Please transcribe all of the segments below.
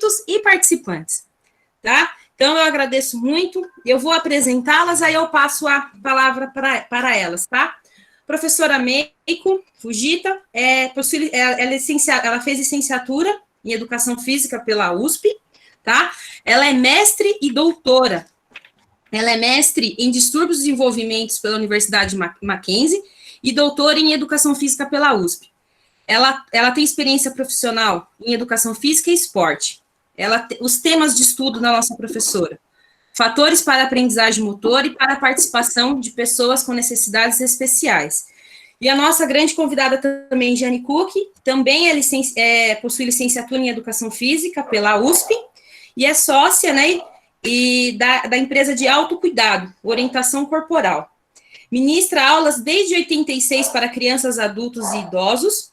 cursos e participantes, tá? Então, eu agradeço muito, eu vou apresentá-las, aí eu passo a palavra para elas, tá? Professora Meiko Fujita, ela fez licenciatura em Educação Física pela USP, tá? Ela é mestre e doutora. Ela é mestre em Distúrbios e Desenvolvimentos pela Universidade Mackenzie e doutora em Educação Física pela USP. Ela tem experiência profissional em Educação Física e Esporte. Os temas de estudo da nossa professora: fatores para a aprendizagem motor e para a participação de pessoas com necessidades especiais. E a nossa grande convidada também, Jane Cook, também possui licenciatura em Educação Física pela USP e é sócia, né, da empresa de autocuidado, orientação corporal. Ministra aulas desde 86 para crianças, adultos e idosos,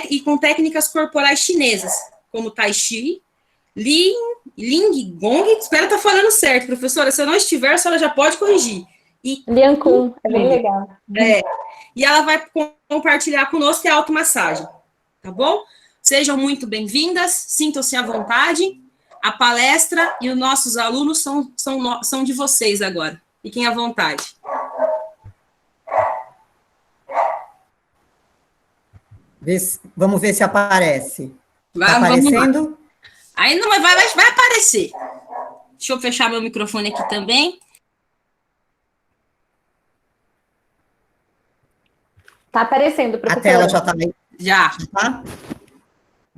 e com técnicas corporais chinesas, como Tai Chi, Ling Gong, espero estar falando certo, professora, se eu não estiver, a senhora já pode corrigir. E Lian Kun, é bem legal. E ela vai compartilhar conosco a automassagem, tá bom? Sejam muito bem-vindas, sintam-se à vontade, a palestra e os nossos alunos são de vocês agora, fiquem à vontade. Vamos ver se aparece. Tá aparecendo? Aí não vai aparecer. Deixa eu fechar meu microfone aqui também. Tá aparecendo, professora. A tela já está aí? Já. Tá?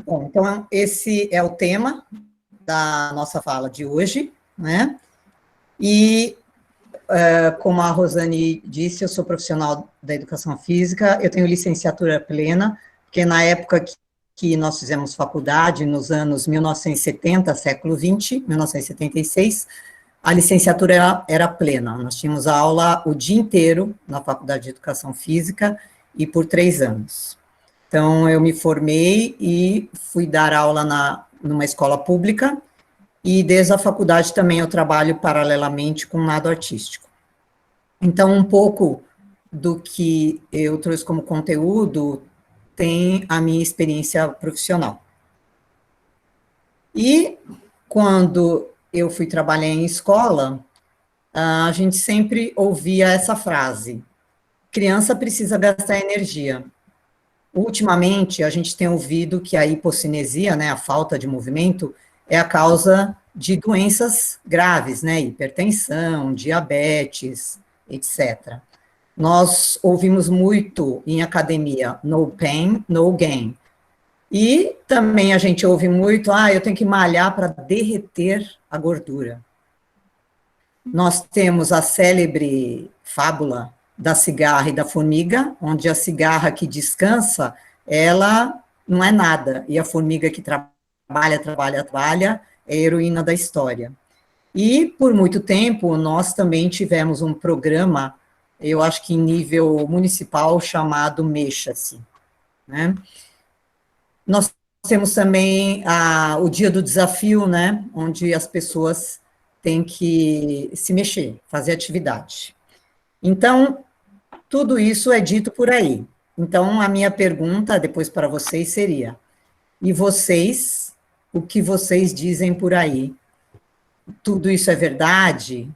Bom, então, esse é o tema da nossa fala de hoje, né? E, como a Rosane disse, eu sou profissional da educação física, eu tenho licenciatura plena, porque na época que nós fizemos faculdade, nos anos 1970, século XX, 1976, a licenciatura era plena. Nós tínhamos aula o dia inteiro na Faculdade de Educação Física e por 3 anos. Então, eu me formei e fui dar aula numa escola pública e desde a faculdade também eu trabalho paralelamente com nado artístico. Então, um pouco do que eu trouxe como conteúdo tem a minha experiência profissional. E quando eu fui trabalhar em escola, a gente sempre ouvia essa frase: criança precisa gastar energia. Ultimamente, a gente tem ouvido que a hipocinesia, né, a falta de movimento, é a causa de doenças graves, né, hipertensão, diabetes, etc. Nós ouvimos muito em academia, no pain, no gain. E também a gente ouve muito, eu tenho que malhar para derreter a gordura. Nós temos a célebre fábula da cigarra e da formiga, onde a cigarra que descansa, ela não é nada, e a formiga que trabalha, é a heroína da história. E, por muito tempo, nós também tivemos um programa, eu acho que em nível municipal, chamado Mexa-se, né? Nós temos também o Dia do Desafio, né, onde as pessoas têm que se mexer, fazer atividade. Então, tudo isso é dito por aí. Então, a minha pergunta depois para vocês seria: e vocês, o que vocês dizem por aí? Tudo isso é verdade?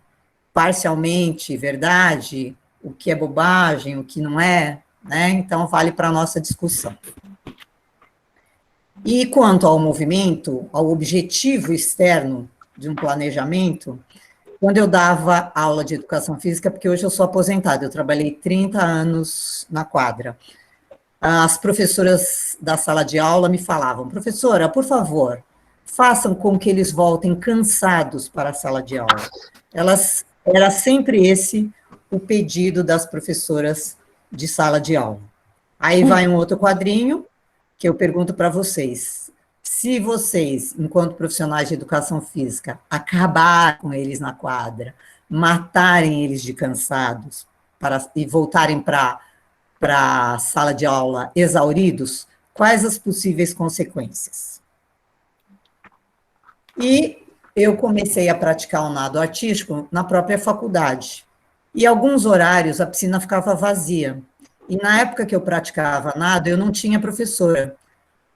Parcialmente verdade? O que é bobagem, o que não é? Né? Então, vale para a nossa discussão. E quanto ao movimento, ao objetivo externo de um planejamento, quando eu dava aula de educação física, porque hoje eu sou aposentada, eu trabalhei 30 anos na quadra, as professoras da sala de aula me falavam: professora, por favor, façam com que eles voltem cansados para a sala de aula. Era sempre esse o pedido das professoras de sala de aula. Aí vai um outro quadrinho, que eu pergunto para vocês: se vocês, enquanto profissionais de educação física, acabar com eles na quadra, matarem eles de cansados e voltarem para a sala de aula exauridos, quais as possíveis consequências? E eu comecei a praticar o nado artístico na própria faculdade. E alguns horários a piscina ficava vazia. E na época que eu praticava nado, eu não tinha professora.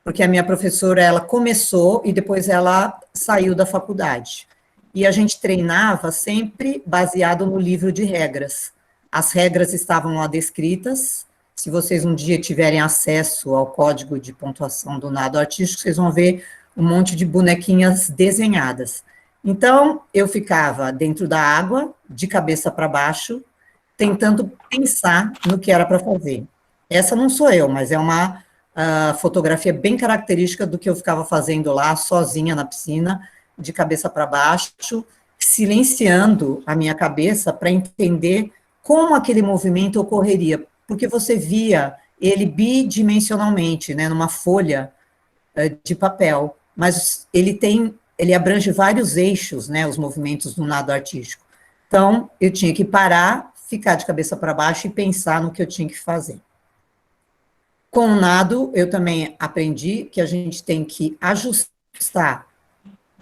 porque a minha professora, ela começou e depois ela saiu da faculdade. E a gente treinava sempre baseado no livro de regras. As regras estavam lá descritas. Se vocês um dia tiverem acesso ao código de pontuação do nado artístico, vocês vão ver um monte de bonequinhas desenhadas. Então, eu ficava dentro da água, de cabeça para baixo, tentando pensar no que era para fazer. Essa não sou eu, mas é uma fotografia bem característica do que eu ficava fazendo lá, sozinha na piscina, de cabeça para baixo, silenciando a minha cabeça para entender como aquele movimento ocorreria, porque você via ele bidimensionalmente, né, numa folha de papel, mas ele abrange vários eixos, né, os movimentos do nado artístico. Então, eu tinha que parar, ficar de cabeça para baixo e pensar no que eu tinha que fazer. Com o nado, eu também aprendi que a gente tem que ajustar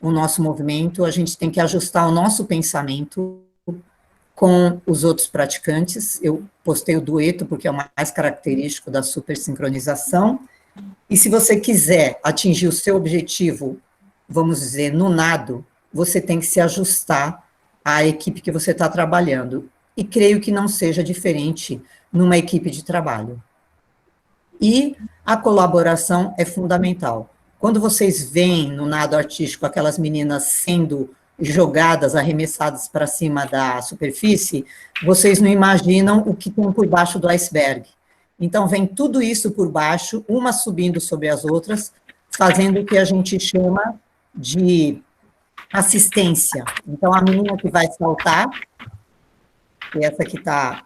o nosso movimento, a gente tem que ajustar o nosso pensamento com os outros praticantes. Eu postei o dueto, porque é o mais característico da supersincronização. E se você quiser atingir o seu objetivo, vamos dizer, no nado, você tem que se ajustar à equipe que você está trabalhando. E creio que não seja diferente numa equipe de trabalho. E a colaboração é fundamental. Quando vocês veem no nado artístico aquelas meninas sendo jogadas, arremessadas para cima da superfície, vocês não imaginam o que tem por baixo do iceberg. Então, vem tudo isso por baixo, uma subindo sobre as outras, fazendo o que a gente chama de assistência. Então, a menina que vai saltar, que é essa que está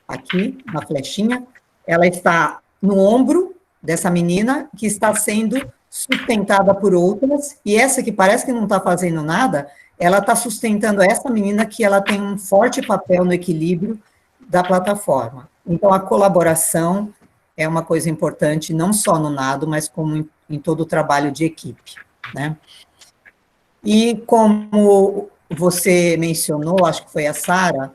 aqui, na flechinha, ela está no ombro dessa menina, que está sendo sustentada por outras, e essa que parece que não está fazendo nada, ela está sustentando essa menina que ela tem um forte papel no equilíbrio da plataforma. Então, a colaboração é uma coisa importante, não só no nado, mas como em todo o trabalho de equipe, né? E como você mencionou, acho que foi a Sara,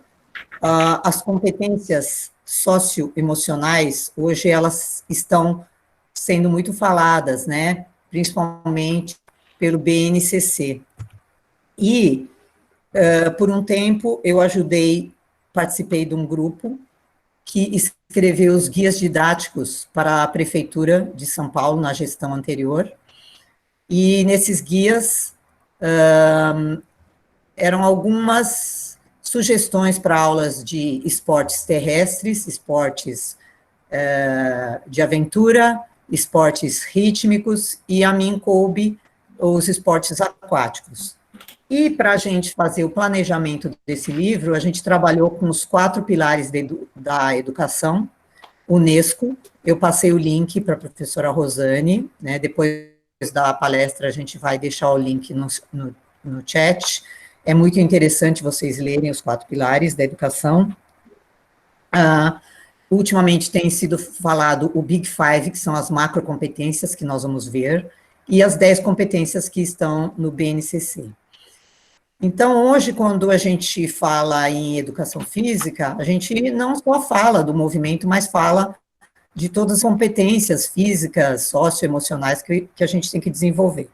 as competências socioemocionais, hoje elas estão sendo muito faladas, né? Principalmente pelo BNCC. E, por um tempo, eu participei de um grupo que escreveu os guias didáticos para a Prefeitura de São Paulo, na gestão anterior, e nesses guias eram algumas sugestões para aulas de esportes terrestres, esportes de aventura, esportes rítmicos, e a mim coube os esportes aquáticos. E para a gente fazer o planejamento desse livro, a gente trabalhou com os 4 pilares da educação, UNESCO. Eu passei o link para a professora Rosane, né? Depois da palestra a gente vai deixar o link no chat. É muito interessante vocês lerem os 4 pilares da educação. Ultimamente tem sido falado o Big Five, que são as macrocompetências que nós vamos ver, e as 10 competências que estão no BNCC. Então, hoje, quando a gente fala em educação física, a gente não só fala do movimento, mas fala de todas as competências físicas, socioemocionais que a gente tem que desenvolver.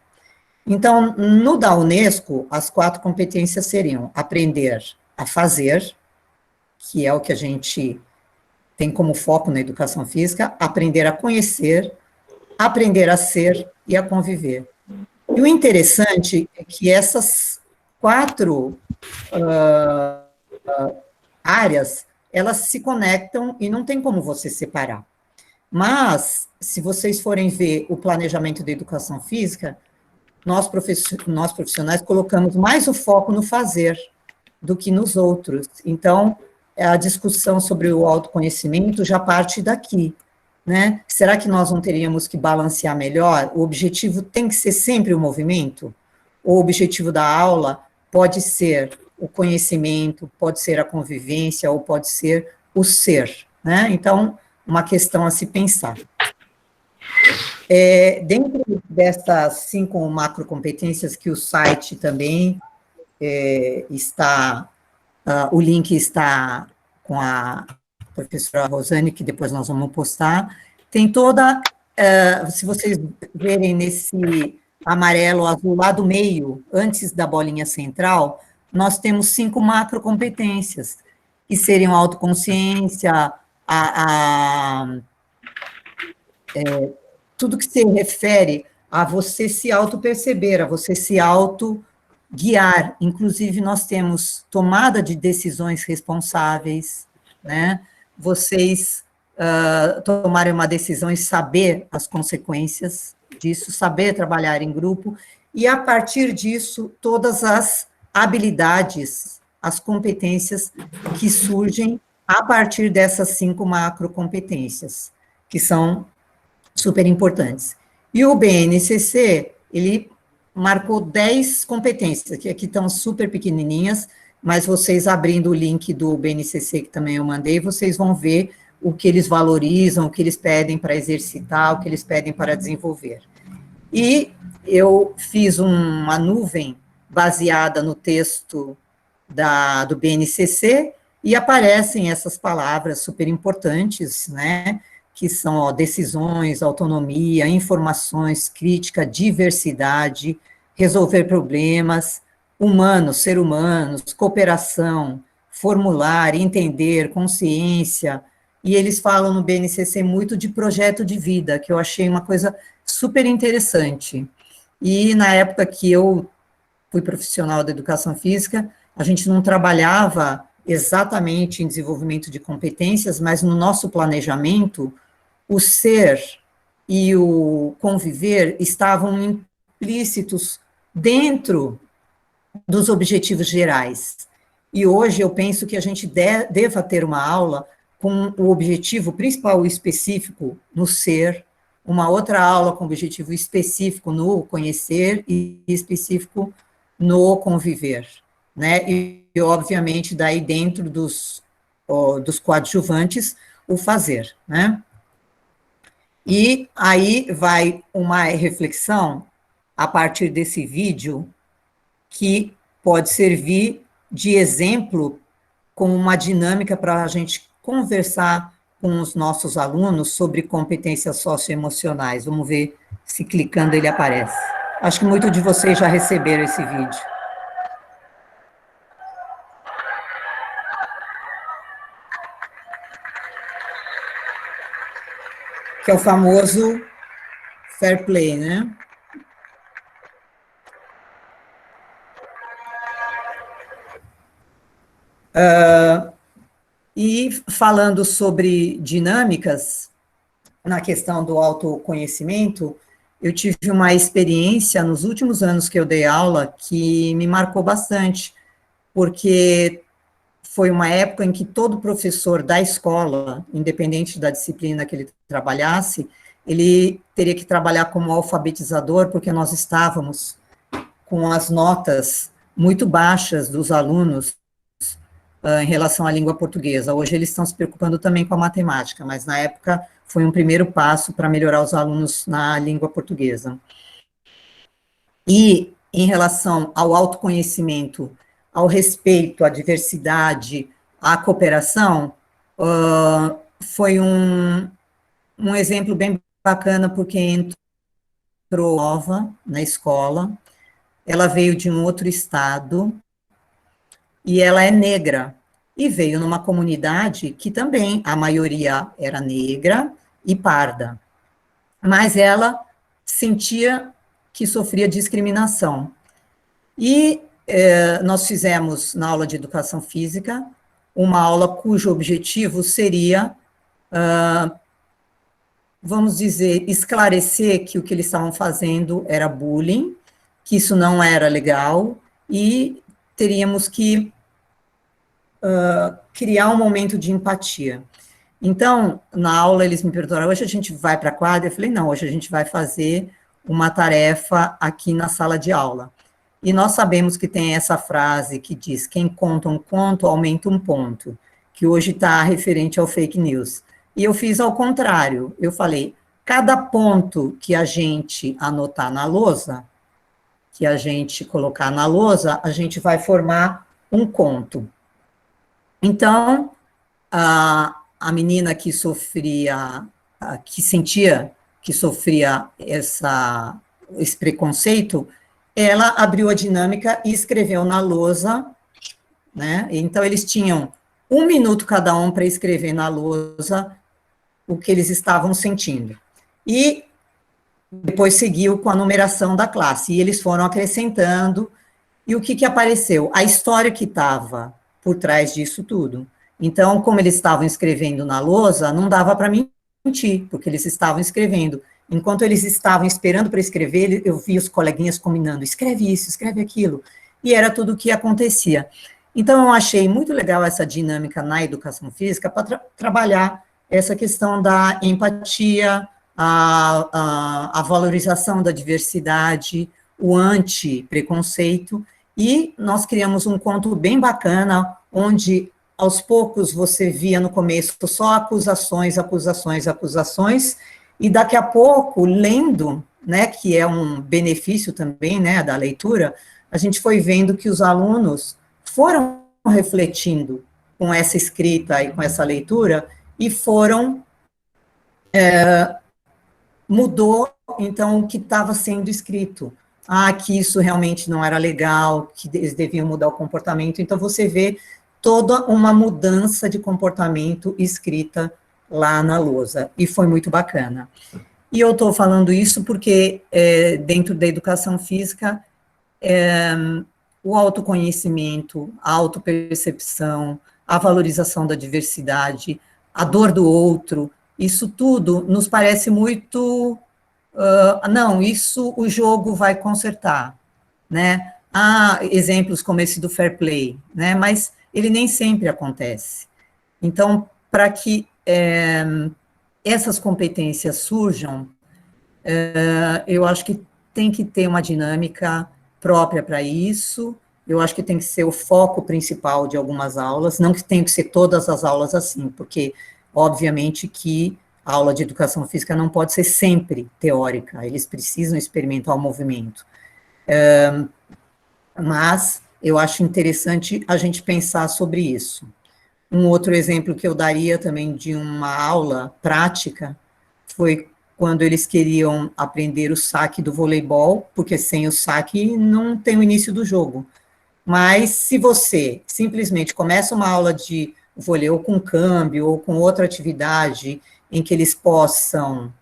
Então, no da UNESCO, as 4 competências seriam aprender a fazer, que é o que a gente tem como foco na educação física, aprender a conhecer, aprender a ser e a conviver. E o interessante é que essas 4 áreas, elas se conectam e não tem como você separar. Mas, se vocês forem ver o planejamento da educação física, nós profissionais colocamos mais o foco no fazer do que nos outros. Então, a discussão sobre o autoconhecimento já parte daqui, né? Será que nós não teríamos que balancear melhor? O objetivo tem que ser sempre o movimento? O objetivo da aula pode ser o conhecimento, pode ser a convivência, ou pode ser o ser, né? Então, uma questão a se pensar. Dentro dessas 5 macrocompetências que o site também está, o link está com a professora Rosane, que depois nós vamos postar, tem toda se vocês verem nesse amarelo, azul, lá do meio, antes da bolinha central, nós temos 5 macrocompetências, que seriam a autoconsciência, tudo que se refere a você se auto-perceber, a você se auto-guiar. Inclusive, nós temos tomada de decisões responsáveis, né? Vocês tomarem uma decisão e saber as consequências disso, saber trabalhar em grupo, e, a partir disso, todas as habilidades, as competências que surgem a partir dessas 5 macrocompetências, que são super importantes. E o BNCC, ele marcou 10 competências, que aqui estão super pequenininhas, mas vocês abrindo o link do BNCC, que também eu mandei, vocês vão ver o que eles valorizam, o que eles pedem para exercitar, o que eles pedem para desenvolver. E eu fiz uma nuvem baseada no texto do BNCC, e aparecem essas palavras super importantes, né, que são decisões, autonomia, informações, crítica, diversidade, resolver problemas, humanos, ser humanos, cooperação, formular, entender, consciência, e eles falam no BNCC muito de projeto de vida, que eu achei uma coisa super interessante. E na época que eu fui profissional da educação física, a gente não trabalhava exatamente em desenvolvimento de competências, mas no nosso planejamento, o ser e o conviver estavam implícitos dentro dos objetivos gerais. E hoje eu penso que a gente deva ter uma aula com o objetivo principal e específico no ser, uma outra aula com objetivo específico no conhecer e específico no conviver, né? E obviamente, daí dentro dos coadjuvantes, o fazer, né? E aí vai uma reflexão a partir desse vídeo que pode servir de exemplo como uma dinâmica para a gente conversar com os nossos alunos sobre competências socioemocionais. Vamos ver se clicando ele aparece. Acho que muitos de vocês já receberam esse vídeo. Que é o famoso fair play, né? E falando sobre dinâmicas, na questão do autoconhecimento, eu tive uma experiência nos últimos anos que eu dei aula que me marcou bastante, porque foi uma época em que todo professor da escola, independente da disciplina que ele trabalhasse, ele teria que trabalhar como alfabetizador, porque nós estávamos com as notas muito baixas dos alunos em relação à língua portuguesa. Hoje eles estão se preocupando também com a matemática, mas na época foi um primeiro passo para melhorar os alunos na língua portuguesa. E em relação ao autoconhecimento, ao respeito, à diversidade, à cooperação, foi um exemplo bem bacana, porque entrou nova na escola, ela veio de um outro estado, e ela é negra, e veio numa comunidade que também a maioria era negra e parda, mas ela sentia que sofria discriminação. E nós fizemos, na aula de educação física, uma aula cujo objetivo seria, vamos dizer, esclarecer que o que eles estavam fazendo era bullying, que isso não era legal, e teríamos que criar um momento de empatia. Então, na aula, eles me perguntaram, hoje a gente vai para a quadra? Eu falei, não, hoje a gente vai fazer uma tarefa aqui na sala de aula. E nós sabemos que tem essa frase que diz, quem conta um conto, aumenta um ponto, que hoje está referente ao fake news. E eu fiz ao contrário, eu falei, cada ponto que a gente anotar na lousa, que a gente colocar na lousa, a gente vai formar um conto. Então, a menina que sofria, que sentia que sofria esse preconceito, ela abriu a dinâmica e escreveu na lousa, né? Então, eles tinham 1 minuto cada um para escrever na lousa o que eles estavam sentindo. E depois seguiu com a numeração da classe, e eles foram acrescentando, e o que apareceu? A história que estava por trás disso tudo. Então, como eles estavam escrevendo na lousa, não dava para mentir, porque eles estavam escrevendo. Enquanto eles estavam esperando para escrever, eu vi os coleguinhas combinando, escreve isso, escreve aquilo, e era tudo o que acontecia. Então, eu achei muito legal essa dinâmica na educação física para trabalhar essa questão da empatia, a valorização da diversidade, o anti-preconceito, e nós criamos um conto bem bacana, onde, aos poucos, você via no começo só acusações, acusações, acusações, e daqui a pouco, lendo, né, que é um benefício também, né, da leitura, a gente foi vendo que os alunos foram refletindo com essa escrita e com essa leitura, e foram, mudou, então, o que estava sendo escrito. Que isso realmente não era legal, que eles deviam mudar o comportamento, então você vê toda uma mudança de comportamento escrita lá na lousa, e foi muito bacana. E eu estou falando isso porque, dentro da educação física, o autoconhecimento, a autopercepção, a valorização da diversidade, a dor do outro, isso tudo nos parece muito, não, isso o jogo vai consertar, né? Há exemplos como esse do fair play, né? Mas ele nem sempre acontece. Então, para que essas competências surjam, eu acho que tem que ter uma dinâmica própria para isso, eu acho que tem que ser o foco principal de algumas aulas, não que tenha que ser todas as aulas assim, porque, obviamente, que a aula de educação física não pode ser sempre teórica, eles precisam experimentar o movimento. Mas eu acho interessante a gente pensar sobre isso. Um outro exemplo que eu daria também de uma aula prática foi quando eles queriam aprender o saque do voleibol, porque sem o saque não tem o início do jogo. Mas se você simplesmente começa uma aula de vôlei ou com câmbio ou com outra atividade em que eles possam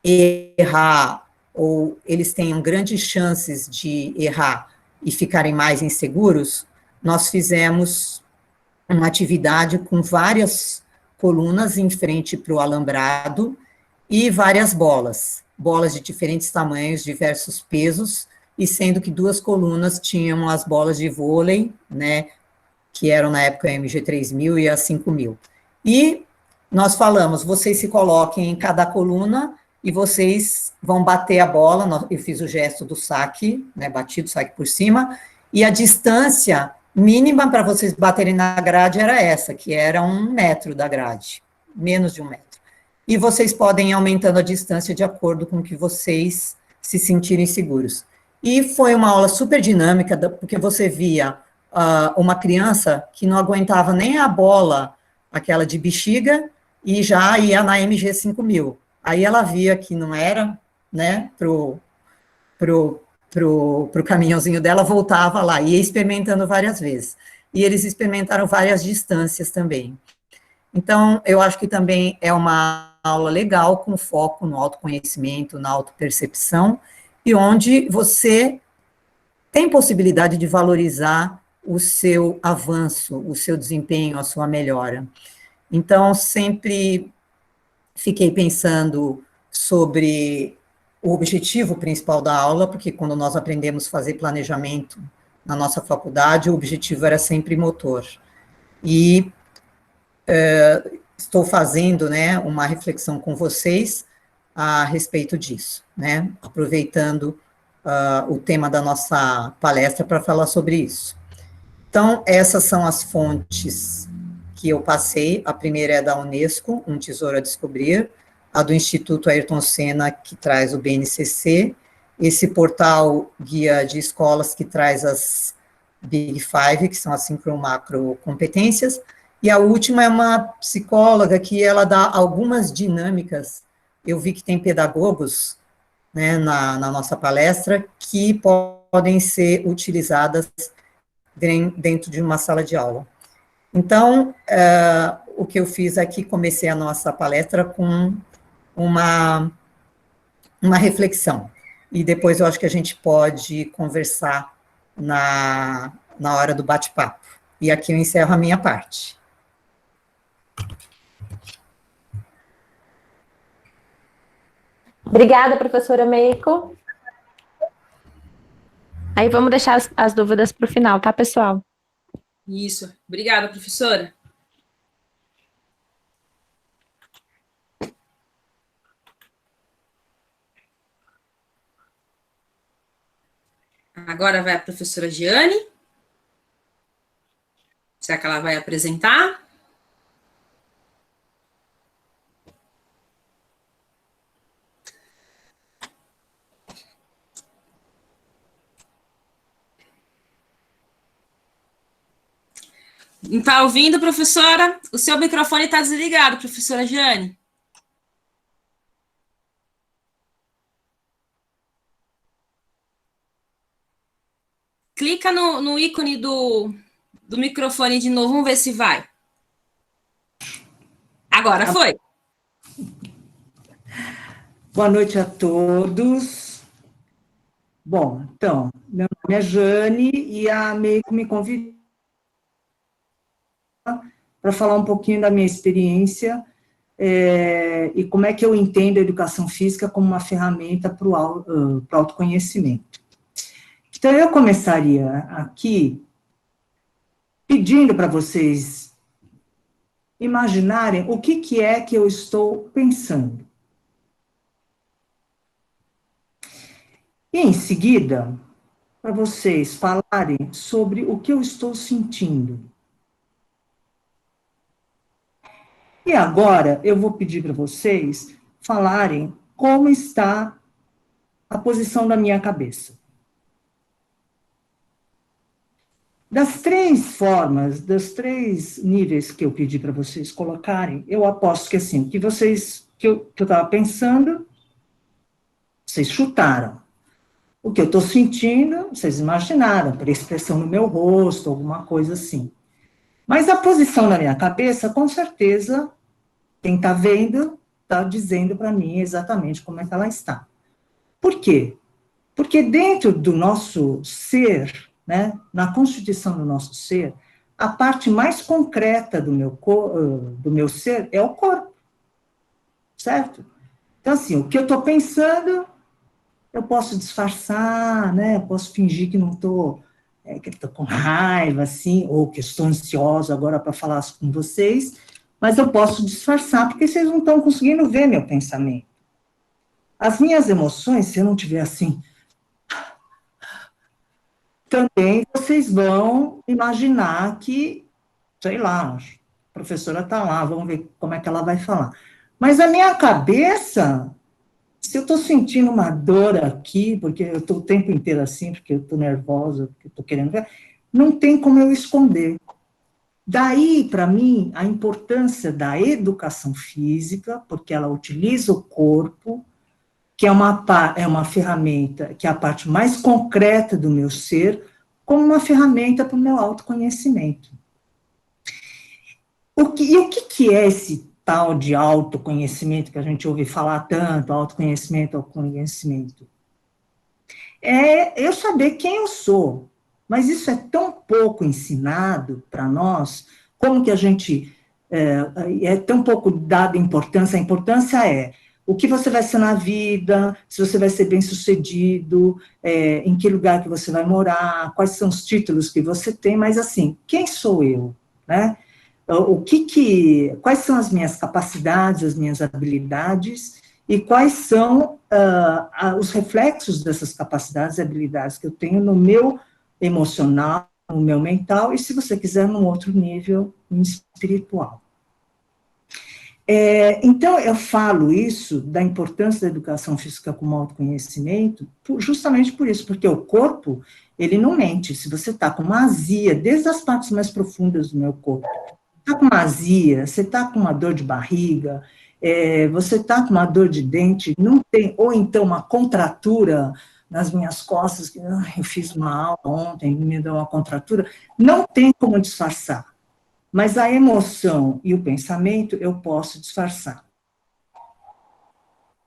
errar ou eles tenham grandes chances de errar e ficarem mais inseguros, nós fizemos uma atividade com várias colunas em frente para o alambrado e várias bolas de diferentes tamanhos, diversos pesos, e sendo que 2 colunas tinham as bolas de vôlei, né, que eram na época a MG3000 e a 5000. E nós falamos, vocês se coloquem em cada coluna e vocês vão bater a bola, eu fiz o gesto do saque, né, batido, saque por cima, e a distância mínima para vocês baterem na grade era essa, que era 1 metro da grade, menos de 1 metro. E vocês podem ir aumentando a distância de acordo com que vocês se sentirem seguros. E foi uma aula super dinâmica, porque você via uma criança que não aguentava nem a bola, aquela de bexiga, e já ia na MG 5000. Aí ela via que não era, né, pro caminhãozinho dela, voltava lá, ia experimentando várias vezes. E eles experimentaram várias distâncias também. Então, eu acho que também é uma aula legal, com foco no autoconhecimento, na autopercepção, e onde você tem possibilidade de valorizar o seu avanço, o seu desempenho, a sua melhora. Então, sempre fiquei pensando sobre o objetivo principal da aula, porque quando nós aprendemos a fazer planejamento na nossa faculdade, o objetivo era sempre motor. E estou fazendo, né, uma reflexão com vocês a respeito disso, né, aproveitando o tema da nossa palestra para falar sobre isso. Então, essas são as fontes que eu passei. A primeira é da Unesco, Um Tesouro a Descobrir, a do Instituto Ayrton Senna, que traz o BNCC, esse portal guia de escolas que traz as Big Five, que são as macro competências, e a última é uma psicóloga que ela dá algumas dinâmicas eu vi que tem pedagogos, né, na nossa palestra, que podem ser utilizadas dentro de uma sala de aula. Então, o que eu fiz aqui, comecei a nossa palestra com uma reflexão, e depois eu acho que a gente pode conversar na hora do bate-papo. E aqui eu encerro a minha parte. Obrigada, professora Meiko. Aí vamos deixar as dúvidas para o final, tá, pessoal? Isso. Obrigada, professora. Agora vai a professora Giane. Será que ela vai apresentar? Não está ouvindo, professora? O seu microfone está desligado, professora Giane. Clica no ícone do microfone de novo, vamos ver se vai. Agora foi. Boa noite a todos. Bom, então, meu nome é Jane e a Meiko me convidou para falar um pouquinho da minha experiência e como é que eu entendo a educação física como uma ferramenta para o autoconhecimento. Então, eu começaria aqui pedindo para vocês imaginarem o que é que eu estou pensando. E, em seguida, para vocês falarem sobre o que eu estou sentindo. E agora, eu vou pedir para vocês falarem como está a posição da minha cabeça. Das três formas, dos três níveis que eu pedi para vocês colocarem, eu aposto que, assim, que eu estava pensando, vocês chutaram. O que eu estou sentindo, vocês imaginaram, por expressão no meu rosto, alguma coisa assim. Mas a posição da minha cabeça, com certeza, quem está vendo, está dizendo para mim exatamente como é que ela está. Por quê? Porque dentro do nosso ser, né, na constituição do nosso ser, a parte mais concreta do meu ser é o corpo, certo? Então, assim, o que eu estou pensando, eu posso disfarçar, né? Eu posso fingir que não estou, que estou com raiva, assim, ou que estou ansiosa agora para falar com vocês, mas eu posso disfarçar, porque vocês não estão conseguindo ver meu pensamento. As minhas emoções, se eu não tiver assim, também vocês vão imaginar que, sei lá, a professora está lá, vamos ver como é que ela vai falar. Mas a minha cabeça, se eu estou sentindo uma dor aqui, porque eu estou o tempo inteiro assim, porque eu estou nervosa, porque eu estou querendo ver, não tem como eu esconder. Daí, para mim, a importância da educação física, porque ela utiliza o corpo, que é uma ferramenta, que é a parte mais concreta do meu ser, como uma ferramenta para o meu autoconhecimento. O que é esse tal de autoconhecimento que a gente ouve falar tanto, autoconhecimento? É eu saber quem eu sou, mas isso é tão pouco ensinado para nós, como que a gente é tão pouco dada importância. A importância é o que você vai ser na vida, se você vai ser bem-sucedido, em que lugar que você vai morar, quais são os títulos que você tem, mas assim, quem sou eu, né? Quais são as minhas capacidades, as minhas habilidades, e quais são os reflexos dessas capacidades e habilidades que eu tenho no meu emocional, no meu mental, e, se você quiser, num outro nível, no espiritual. Então, eu falo isso, da importância da educação física como autoconhecimento, justamente por isso, porque o corpo, ele não mente. Se você está com uma azia, desde as partes mais profundas do meu corpo, está com uma azia, você está com uma dor de barriga, você está com uma dor de dente, não tem, ou então uma contratura nas minhas costas, que eu fiz uma aula ontem, me deu uma contratura, não tem como disfarçar. Mas a emoção e o pensamento eu posso disfarçar.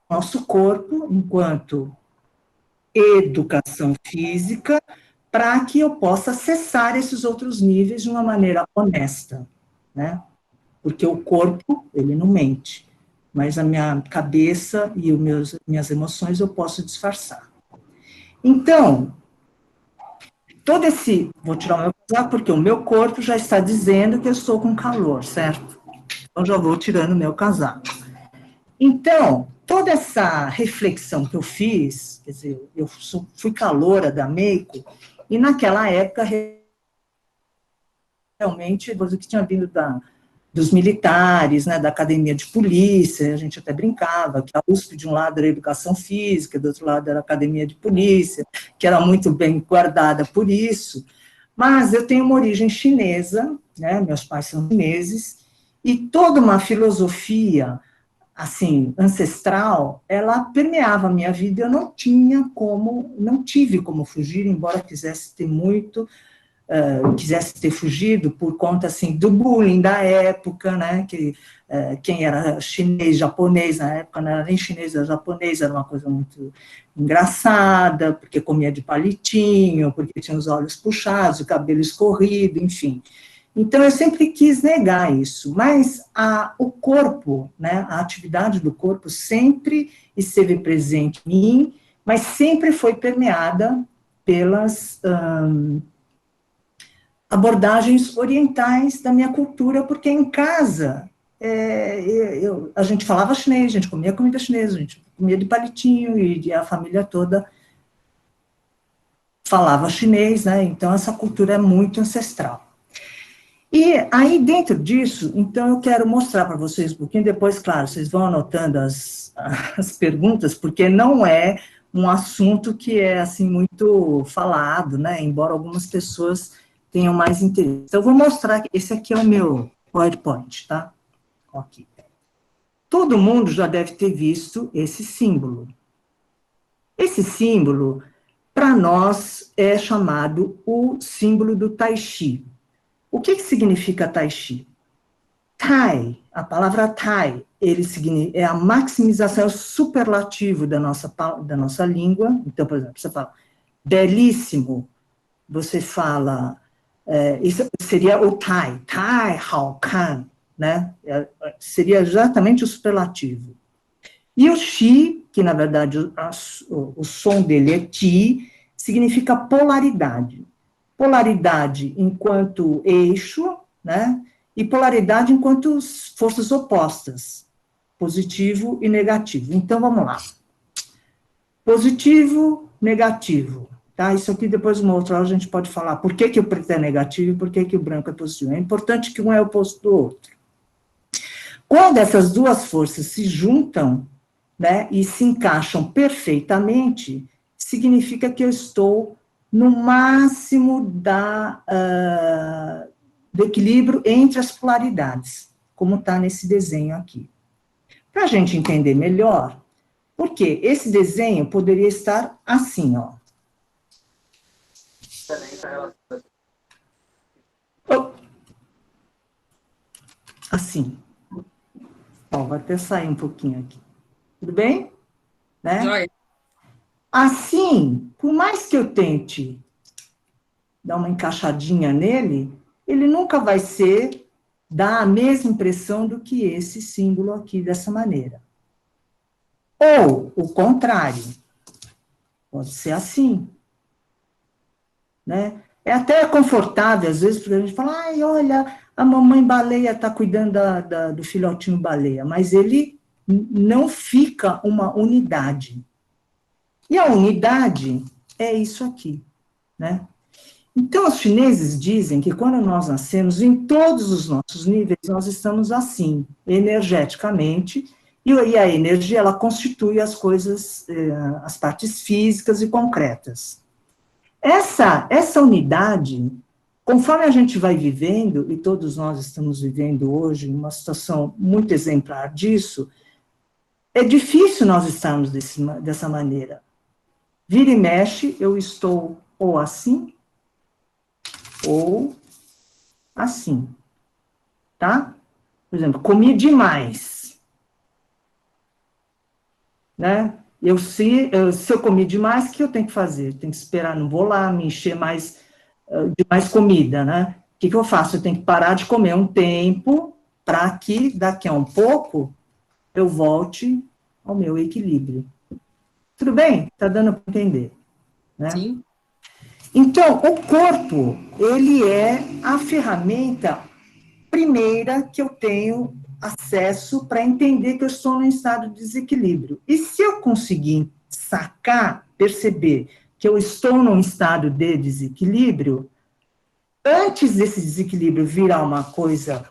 Nosso corpo, enquanto educação física, para que eu possa acessar esses outros níveis de uma maneira honesta, né? Porque o corpo, ele não mente, mas a minha cabeça e minhas emoções eu posso disfarçar. Então, vou tirar o meu casaco, porque o meu corpo já está dizendo que eu estou com calor, certo? Então, já vou tirando o meu casaco. Então, toda essa reflexão que eu fiz, quer dizer, eu fui caloura da Meiko, e naquela época, realmente, o que tinha vindo dos militares, né, da academia de polícia, a gente até brincava, que a USP de um lado era educação física, do outro lado era academia de polícia, que era muito bem guardada por isso, mas eu tenho uma origem chinesa, né, meus pais são chineses, e toda uma filosofia, assim, ancestral, ela permeava a minha vida, eu não tive como fugir, embora quisesse ter fugido por conta, assim, do bullying da época, né, que quem era chinês, japonês, na época não era nem chinês, era japonês, era uma coisa muito engraçada, porque comia de palitinho, porque tinha os olhos puxados, o cabelo escorrido, enfim. Então, eu sempre quis negar isso, mas o corpo, né, a atividade do corpo sempre esteve presente em mim, mas sempre foi permeada pelas abordagens orientais da minha cultura, porque em casa a gente falava chinês, a gente comia comida chinesa, a gente comia de palitinho, e a família toda falava chinês, né, então essa cultura é muito ancestral. E aí, dentro disso, então, eu quero mostrar para vocês um pouquinho, depois, claro, vocês vão anotando as perguntas, porque não é um assunto que é, assim, muito falado, né, embora algumas pessoas tenham mais interesse. Então, eu vou mostrar, esse aqui é o meu PowerPoint, tá? Aqui. Todo mundo já deve ter visto esse símbolo. Esse símbolo, para nós, é chamado o símbolo do Tai Chi. O que significa Tai Chi? Tai, a palavra Tai, é a maximização, é o superlativo da nossa língua. Então, por exemplo, você fala belíssimo, você fala, isso seria o Tai, Tai Hao Kan, né? Seria exatamente o superlativo. E o Chi, que na verdade o som dele é Ti, significa polaridade. Polaridade enquanto eixo, né? E polaridade enquanto forças opostas, positivo e negativo. Então, vamos lá. Positivo, negativo, tá? Isso aqui depois, uma outra hora, a gente pode falar por que o preto é negativo e por que o branco é positivo. É importante que um é o oposto do outro. Quando essas duas forças se juntam, né, e se encaixam perfeitamente, significa que eu estou no máximo do equilíbrio entre as polaridades, como está nesse desenho aqui. Para a gente entender melhor, porque esse desenho poderia estar assim, ó. Assim. Ó, vou até sair um pouquinho aqui. Tudo bem? Né? Joia. Assim, por mais que eu tente dar uma encaixadinha nele, ele nunca vai dar a mesma impressão do que esse símbolo aqui, dessa maneira. Ou, o contrário, pode ser assim. Né? É até confortável, às vezes, porque a gente fala, ai, olha, a mamãe baleia está cuidando do filhotinho baleia, mas ele não fica uma unidade. E a unidade é isso aqui, né? Então, os chineses dizem que quando nós nascemos, em todos os nossos níveis, nós estamos assim, energeticamente, e a energia, ela constitui as coisas, as partes físicas e concretas. Essa unidade, conforme a gente vai vivendo, e todos nós estamos vivendo hoje uma situação muito exemplar disso, é difícil nós estarmos dessa maneira. Vira e mexe, eu estou ou assim, ou assim, tá? Por exemplo, comi demais, né? Se eu comi demais, o que eu tenho que fazer? Tenho que esperar, não vou lá me encher mais de mais comida, né? O que eu faço? Eu tenho que parar de comer um tempo para que daqui a um pouco eu volte ao meu equilíbrio. Tudo bem? Tá dando para entender, né? Sim. Então, o corpo, ele é a ferramenta primeira que eu tenho acesso para entender que eu estou num estado de desequilíbrio. E se eu conseguir sacar, perceber que eu estou num estado de desequilíbrio, antes desse desequilíbrio virar uma coisa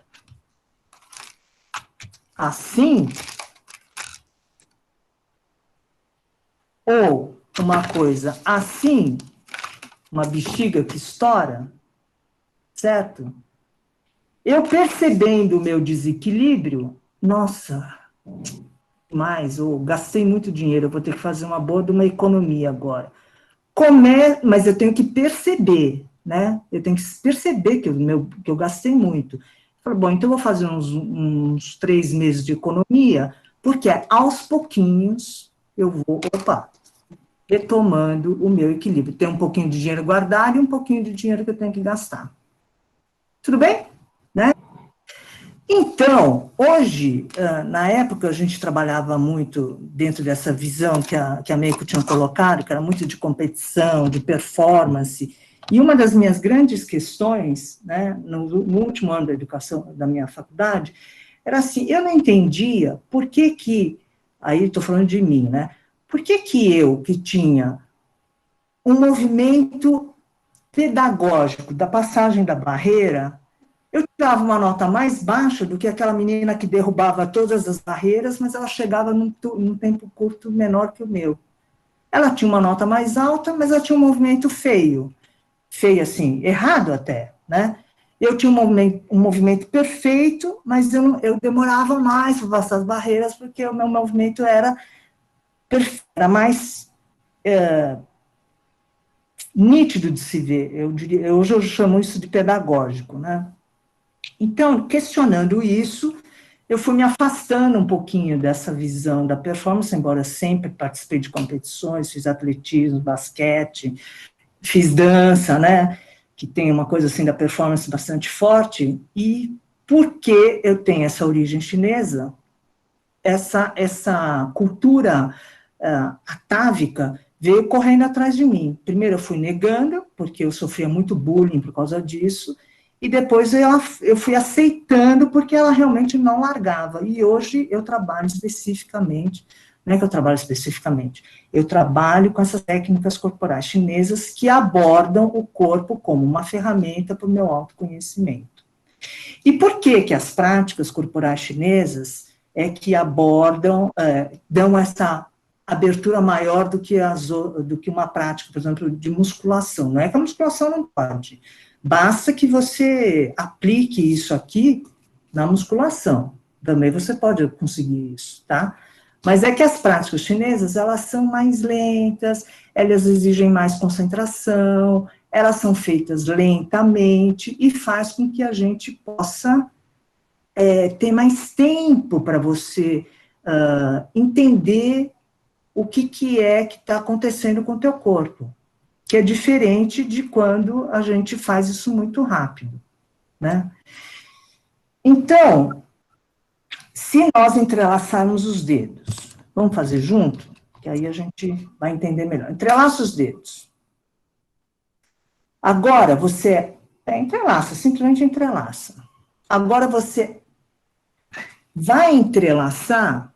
assim, ou uma coisa assim, uma bexiga que estoura, certo? Eu percebendo o meu desequilíbrio, nossa, ou gastei muito dinheiro, eu vou ter que fazer uma boa de uma economia agora. Mas eu tenho que perceber, né? Eu tenho que perceber que eu gastei muito. Falei, bom, então eu vou fazer uns 3 meses de economia, porque aos pouquinhos eu vou, retomando o meu equilíbrio. Tem um pouquinho de dinheiro guardado e um pouquinho de dinheiro que eu tenho que gastar. Tudo bem? Né? Então, hoje, na época, a gente trabalhava muito dentro dessa visão que a Meiko tinha colocado, que era muito de competição, de performance, e uma das minhas grandes questões, né, no último ano da educação da minha faculdade, era assim, eu não entendia por que aí estou falando de mim, né, por que eu, que tinha um movimento pedagógico da passagem da barreira, eu tirava uma nota mais baixa do que aquela menina que derrubava todas as barreiras, mas ela chegava num tempo curto menor que o meu. Ela tinha uma nota mais alta, mas ela tinha um movimento feio assim, errado até, né? Eu tinha um movimento perfeito, mas eu demorava mais para passar as barreiras, porque o meu movimento era mais nítido de se ver. Hoje eu chamo isso de pedagógico, né? Então, questionando isso, eu fui me afastando um pouquinho dessa visão da performance, embora sempre participei de competições, fiz atletismo, basquete, fiz dança, né, que tem uma coisa assim da performance bastante forte, e porque eu tenho essa origem chinesa, essa cultura atávica veio correndo atrás de mim. Primeiro eu fui negando, porque eu sofria muito bullying por causa disso, e depois eu fui aceitando, porque ela realmente não largava. E hoje eu trabalho especificamente, não é que eu trabalho especificamente, eu trabalho com essas técnicas corporais chinesas que abordam o corpo como uma ferramenta para o meu autoconhecimento. E por que as práticas corporais chinesas é que abordam, dão essa abertura maior do que uma prática, por exemplo, de musculação? Não é que a musculação não pode, basta que você aplique isso aqui na musculação. Também você pode conseguir isso, tá? Mas é que as práticas chinesas, elas são mais lentas, elas exigem mais concentração, elas são feitas lentamente e faz com que a gente possa ter mais tempo para você entender o que é que está acontecendo com o teu corpo, que é diferente de quando a gente faz isso muito rápido, né? Então, se nós entrelaçarmos os dedos, vamos fazer junto? Que aí a gente vai entender melhor. Entrelaça os dedos. Agora você entrelaça, simplesmente entrelaça. Agora você vai entrelaçar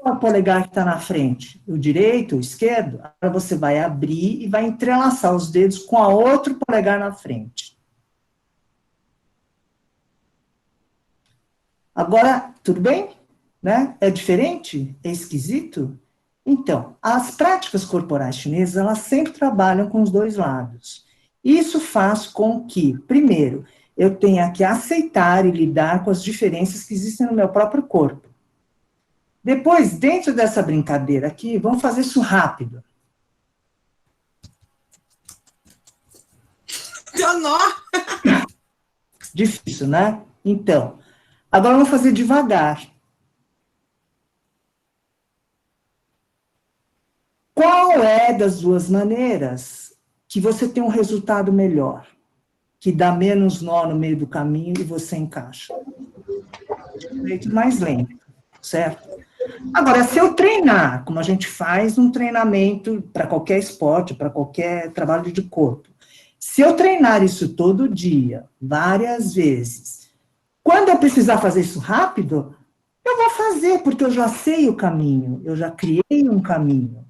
o polegar que está na frente, o direito, o esquerdo, agora você vai abrir e vai entrelaçar os dedos com a outro polegar na frente. Agora, tudo bem? Né? É diferente? É esquisito? Então, as práticas corporais chinesas, elas sempre trabalham com os dois lados. Isso faz com que, primeiro, eu tenha que aceitar e lidar com as diferenças que existem no meu próprio corpo. Depois, dentro dessa brincadeira aqui, vamos fazer isso rápido. Deu nó. Difícil, né? Então, agora vamos fazer devagar. Qual é das duas maneiras que você tem um resultado melhor? Que dá menos nó no meio do caminho e você encaixa? Um jeito mais lento, certo? Agora, se eu treinar, como a gente faz um treinamento para qualquer esporte, para qualquer trabalho de corpo, se eu treinar isso todo dia, várias vezes, quando eu precisar fazer isso rápido, eu vou fazer, porque eu já sei o caminho, eu já criei um caminho.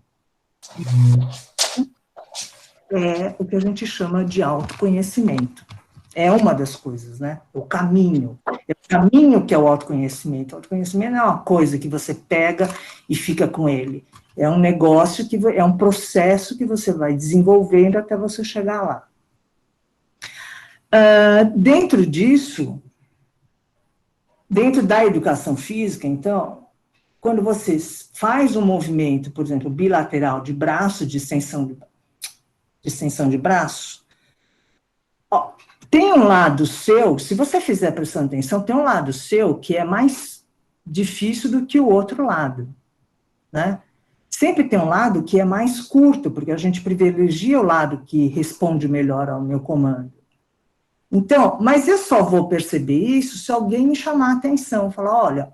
É o que a gente chama de autoconhecimento. É uma das coisas, né? O caminho. É o caminho que é o autoconhecimento. O autoconhecimento não é uma coisa que você pega e fica com ele. É um negócio, é um processo que você vai desenvolvendo até você chegar lá. Dentro disso, dentro da educação física, então, quando você faz um movimento, por exemplo, bilateral de braço, de extensão de braço, ó, tem um lado seu, se você fizer prestando atenção, tem um lado seu que é mais difícil do que o outro lado, né? Sempre tem um lado que é mais curto, porque a gente privilegia o lado que responde melhor ao meu comando. Então, mas eu só vou perceber isso se alguém me chamar a atenção, falar, olha,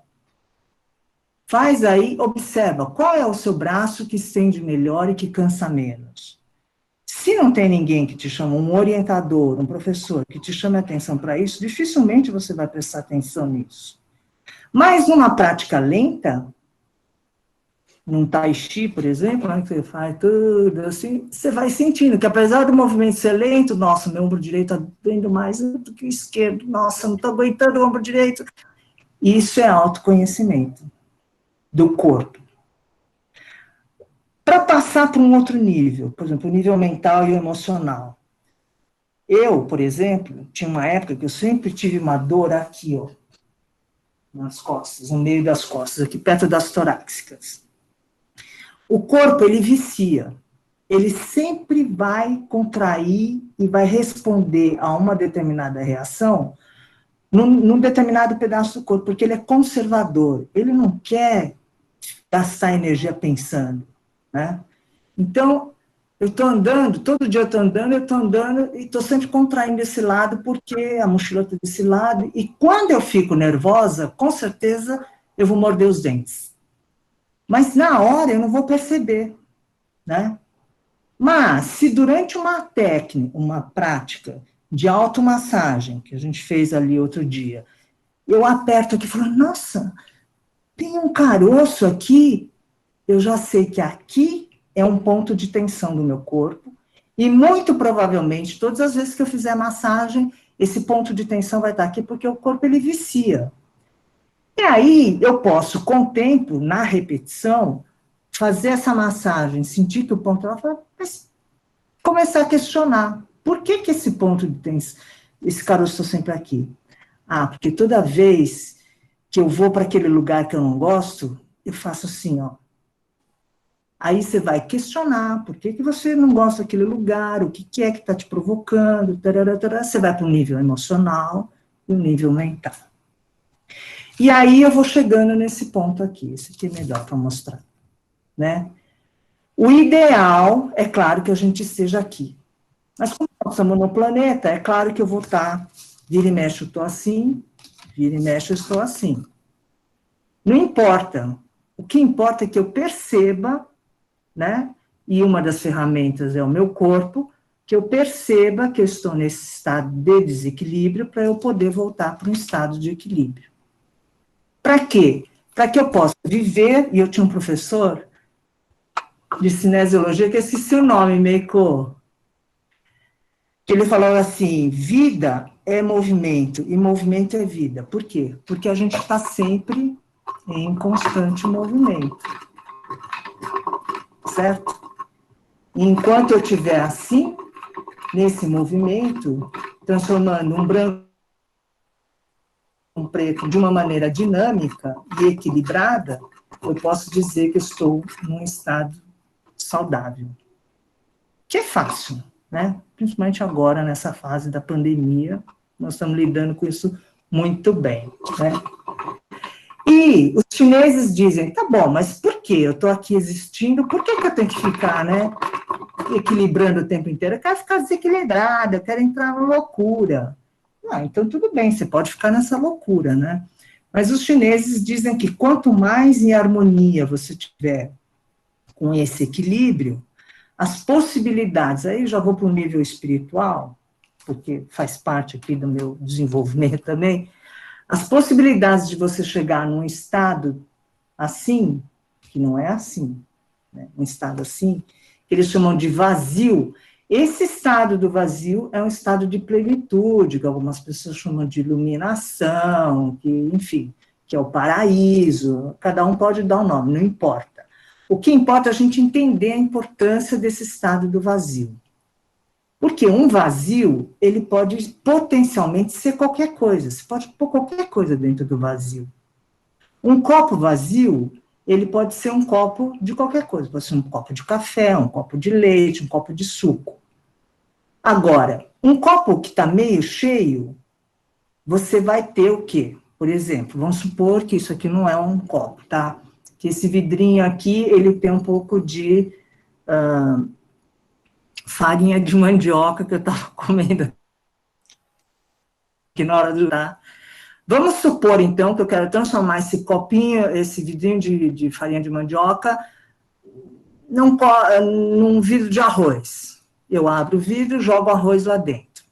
faz aí, observa, qual é o seu braço que estende melhor e que cansa menos? Se não tem ninguém que te chama, um orientador, um professor, que te chame a atenção para isso, dificilmente você vai prestar atenção nisso. Mas numa prática lenta, num tai chi, por exemplo, que você faz tudo assim, você vai sentindo que apesar do movimento ser lento, nossa, meu ombro direito está doendo mais do que o esquerdo, nossa, não estou aguentando o ombro direito. Isso é autoconhecimento do corpo. Para passar para um outro nível, por exemplo, o nível mental e o emocional. Eu, por exemplo, tinha uma época que eu sempre tive uma dor aqui, ó, nas costas, no meio das costas, aqui perto das torácicas. O corpo, ele vicia. Ele sempre vai contrair e vai responder a uma determinada reação num determinado pedaço do corpo, porque ele é conservador. Ele não quer gastar energia pensando, né? Então, eu estou andando, todo dia eu estou andando e estou sempre contraindo esse lado, porque a mochila está desse lado, e quando eu fico nervosa, com certeza eu vou morder os dentes. Mas na hora eu não vou perceber, né? Mas se durante uma técnica, uma prática de automassagem, que a gente fez ali outro dia, eu aperto aqui e falo, nossa, tem um caroço aqui, eu já sei que aqui é um ponto de tensão do meu corpo, e muito provavelmente, todas as vezes que eu fizer massagem, esse ponto de tensão vai estar aqui, porque o corpo, ele vicia. E aí, eu posso, com o tempo, na repetição, fazer essa massagem, sentir que o ponto... Ela fala, mas começar a questionar. Por que esse ponto de tensão, esse caroço está sempre aqui? Ah, porque toda vez que eu vou para aquele lugar que eu não gosto, eu faço assim, ó. Aí você vai questionar por que você não gosta daquele lugar, o que é que está te provocando, tarará, tarará. Você vai para o nível emocional e o nível mental. E aí eu vou chegando nesse ponto aqui, esse aqui é melhor para mostrar, né? O ideal, é claro que a gente esteja aqui. Mas como nós estamos no planeta, é claro que eu vou estar, vira e mexe eu estou assim, vira e mexe eu estou assim. Não importa. O que importa é que eu perceba, né? E uma das ferramentas é o meu corpo, que eu perceba que eu estou nesse estado de desequilíbrio para eu poder voltar para um estado de equilíbrio. Para quê? Para que eu possa viver, e eu tinha um professor de cinesiologia, que eu esqueci o nome, Meiko, que ele falou assim, vida é movimento, e movimento é vida. Por quê? Porque a gente está sempre em constante movimento. Certo? E enquanto eu estiver assim, nesse movimento, transformando um branco em um preto de uma maneira dinâmica e equilibrada, eu posso dizer que eu estou num estado saudável. Que é fácil, né? Principalmente agora, nessa fase da pandemia, nós estamos lidando com isso muito bem, né? E os chineses dizem, tá bom, mas por que eu estou aqui existindo? Por que eu tenho que ficar, né, equilibrando o tempo inteiro? Eu quero ficar desequilibrada, eu quero entrar na loucura. Ah, então tudo bem, você pode ficar nessa loucura, né? Mas os chineses dizem que quanto mais em harmonia você tiver com esse equilíbrio, as possibilidades, aí eu já vou para o nível espiritual, porque faz parte aqui do meu desenvolvimento também, as possibilidades de você chegar num estado assim, que não é assim, né? Um estado assim, que eles chamam de vazio. Esse estado do vazio é um estado de plenitude, que algumas pessoas chamam de iluminação, que, enfim, que é o paraíso, cada um pode dar um nome, não importa. O que importa é a gente entender a importância desse estado do vazio. Porque um vazio, ele pode potencialmente ser qualquer coisa, você pode pôr qualquer coisa dentro do vazio. Um copo vazio, ele pode ser um copo de qualquer coisa, pode ser um copo de café, um copo de leite, um copo de suco. Agora, um copo que está meio cheio, você vai ter o quê? Por exemplo, vamos supor que isso aqui não é um copo, tá? Que esse vidrinho aqui, ele tem um pouco de farinha de mandioca que eu estava comendo aqui na hora de usar. Vamos supor, então, que eu quero transformar esse copinho, esse vidrinho de farinha de mandioca, num vidro de arroz. Eu abro o vidro e jogo arroz lá dentro.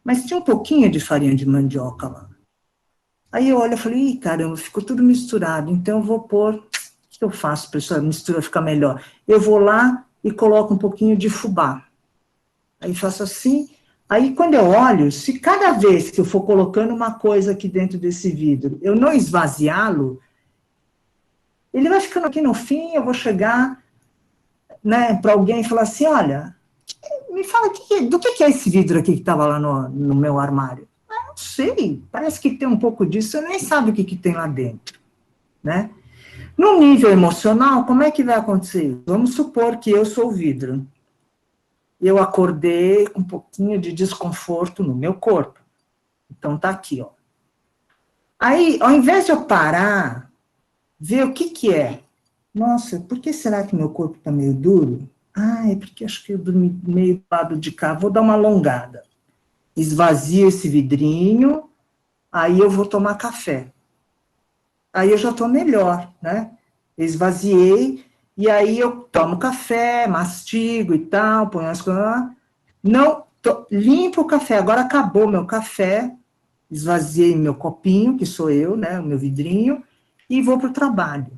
Mas tinha um pouquinho de farinha de mandioca lá. Aí eu olho e falei, ih, caramba, ficou tudo misturado, então eu vou pôr, o que eu faço para essa mistura ficar melhor? Eu vou lá e coloco um pouquinho de fubá. Aí faço assim, aí quando eu olho, se cada vez que eu for colocando uma coisa aqui dentro desse vidro, eu não esvaziá-lo, ele vai ficando aqui no fim, eu vou chegar, né, para alguém e falar assim, olha, me fala do que é esse vidro aqui que estava lá no meu armário? Ah, não sei, parece que tem um pouco disso, você nem sabe o que tem lá dentro, né? No nível emocional, como é que vai acontecer? Vamos supor que eu sou o vidro. Eu acordei com um pouquinho de desconforto no meu corpo. Então, tá aqui, ó. Aí, ao invés de eu parar, ver o que é. Nossa, por que será que meu corpo tá meio duro? Ah, é porque acho que eu dormi meio do lado de cá. Vou dar uma alongada. Esvazio esse vidrinho, aí eu vou tomar café. Aí eu já tô melhor, né? Esvaziei, e aí eu tomo café, mastigo e tal, ponho as coisas lá. Não, limpo o café, agora acabou meu café, esvaziei meu copinho, que sou eu, né, o meu vidrinho, e vou para o trabalho.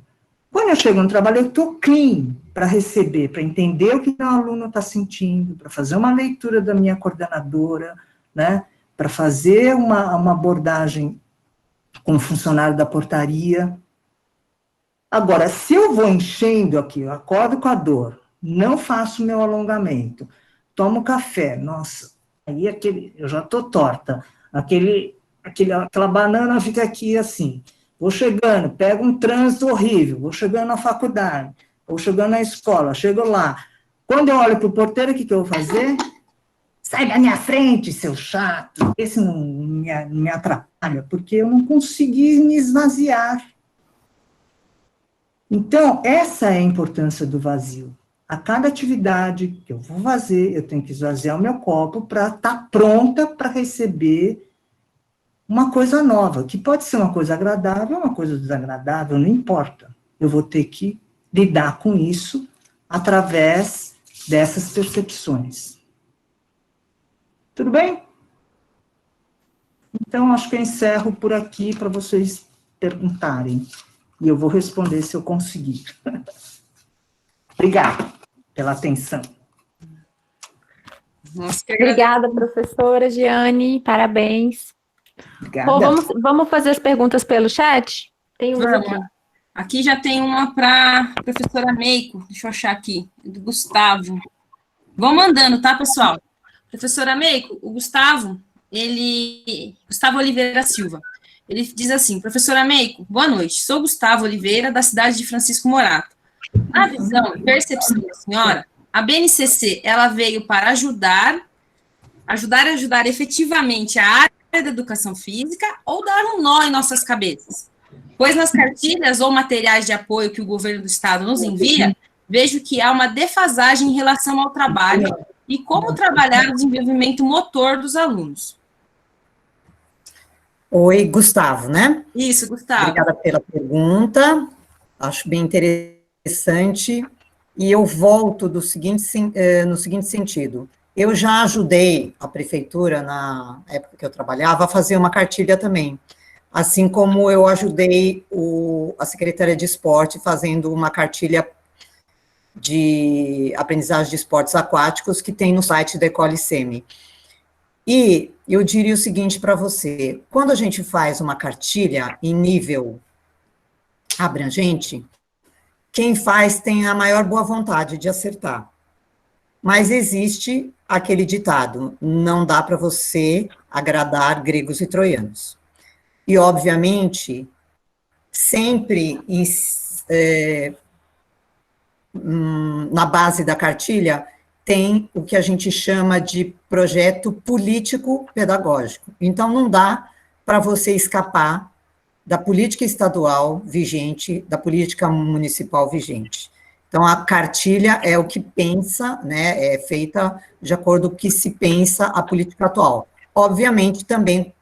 Quando eu chego no trabalho, eu estou clean para receber, para entender o que meu aluno está sentindo, para fazer uma leitura da minha coordenadora, né, para fazer uma abordagem com o funcionário da portaria. Agora, se eu vou enchendo aqui, eu acordo com a dor, não faço meu alongamento, tomo café, nossa, aí eu já estou torta, aquela banana fica aqui assim, vou chegando, pego um trânsito horrível, vou chegando na faculdade, vou chegando na escola, chego lá, quando eu olho para o porteiro, o que eu vou fazer? Sai da minha frente, seu chato, esse não me atrapalha, porque eu não consegui me esvaziar. Então, essa é a importância do vazio. A cada atividade que eu vou fazer, eu tenho que esvaziar o meu copo para estar pronta para receber uma coisa nova, que pode ser uma coisa agradável, uma coisa desagradável, não importa. Eu vou ter que lidar com isso através dessas percepções. Tudo bem? Então, acho que eu encerro por aqui para vocês perguntarem. E eu vou responder se eu conseguir. Obrigada pela atenção. Nossa, que Obrigada, professora Giane, parabéns. Obrigada. Bom, vamos fazer as perguntas pelo chat? Tem uma aqui. Aqui já tem uma para a professora Meiko, deixa eu achar aqui, do Gustavo. Vão mandando, tá, pessoal? Professora Meiko, o Gustavo Oliveira Silva, Ele diz assim: professora Meiko, boa noite. Sou Gustavo Oliveira, da cidade de Francisco Morato. Na visão e percepção da senhora, a BNCC, ela veio para ajudar efetivamente a área da educação física ou dar um nó em nossas cabeças? Pois nas cartilhas ou materiais de apoio que o governo do estado nos envia, vejo que há uma defasagem em relação ao trabalho e como trabalhar o desenvolvimento motor dos alunos. Oi, Gustavo, né? Isso, Gustavo. Obrigada pela pergunta, acho bem interessante, e eu volto no seguinte sentido. Eu já ajudei a prefeitura, na época que eu trabalhava, a fazer uma cartilha também, assim como eu ajudei a Secretaria de Esporte fazendo uma cartilha de aprendizagem de esportes aquáticos que tem no site da Ecole Semi. E eu diria o seguinte para você: quando a gente faz uma cartilha em nível abrangente, quem faz tem a maior boa vontade de acertar. Mas existe aquele ditado: não dá para você agradar gregos e troianos. E, obviamente, sempre na base da cartilha tem o que a gente chama de projeto político-pedagógico. Então, não dá para você escapar da política estadual vigente, da política municipal vigente. Então, a cartilha é o que pensa, né, é feita de acordo com o que se pensa a política atual. Obviamente, também,